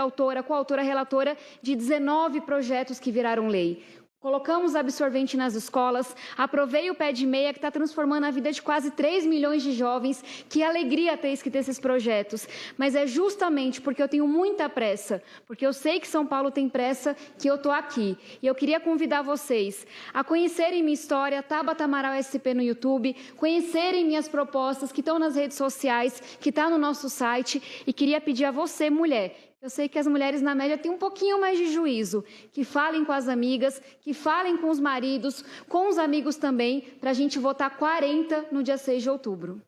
coautora, relatora de 19 projetos que viraram lei. Colocamos absorvente nas escolas, aprovei o Pé de Meia, que está transformando a vida de quase 3 milhões de jovens. Que alegria ter escrito esses projetos. Mas é justamente porque eu tenho muita pressa, porque eu sei que São Paulo tem pressa, que eu estou aqui. E eu queria convidar vocês a conhecerem minha história, Tabata Amaral SP no YouTube, conhecerem minhas propostas que estão nas redes sociais, que está no nosso site. E queria pedir a você, mulher, eu sei que as mulheres, na média, têm um pouquinho mais de juízo, que falem com as amigas, que falem com os maridos, com os amigos também, para a gente votar 40 no dia 6 de outubro.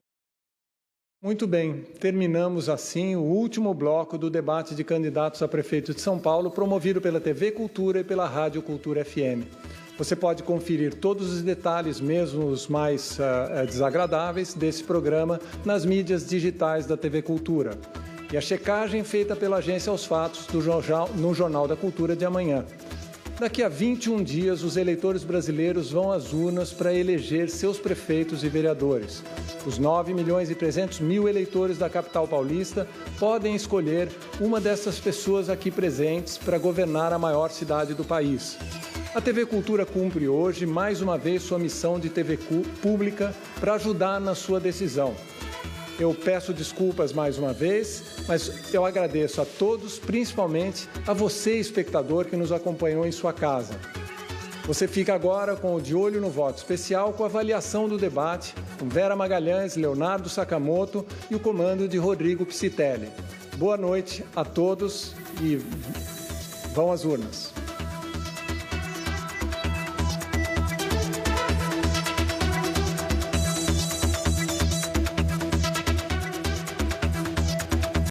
Muito bem, terminamos assim o último bloco do debate de candidatos a prefeito de São Paulo, promovido pela TV Cultura e pela Rádio Cultura FM. Você pode conferir todos os detalhes, mesmo os mais desagradáveis, desse programa nas mídias digitais da TV Cultura. E a checagem feita pela Agência aos Fatos no Jornal da Cultura de amanhã. Daqui a 21 dias, os eleitores brasileiros vão às urnas para eleger seus prefeitos e vereadores. Os 9.300.000 eleitores da capital paulista podem escolher uma dessas pessoas aqui presentes para governar a maior cidade do país. A TV Cultura cumpre hoje, mais uma vez, sua missão de TV pública para ajudar na sua decisão. Eu peço desculpas mais uma vez, mas eu agradeço a todos, principalmente a você, espectador, que nos acompanhou em sua casa. Você fica agora com o De Olho no Voto Especial, com a avaliação do debate, com Vera Magalhães, Leonardo Sakamoto e o comando de Rodrigo Psitelli. Boa noite a todos e vão às urnas.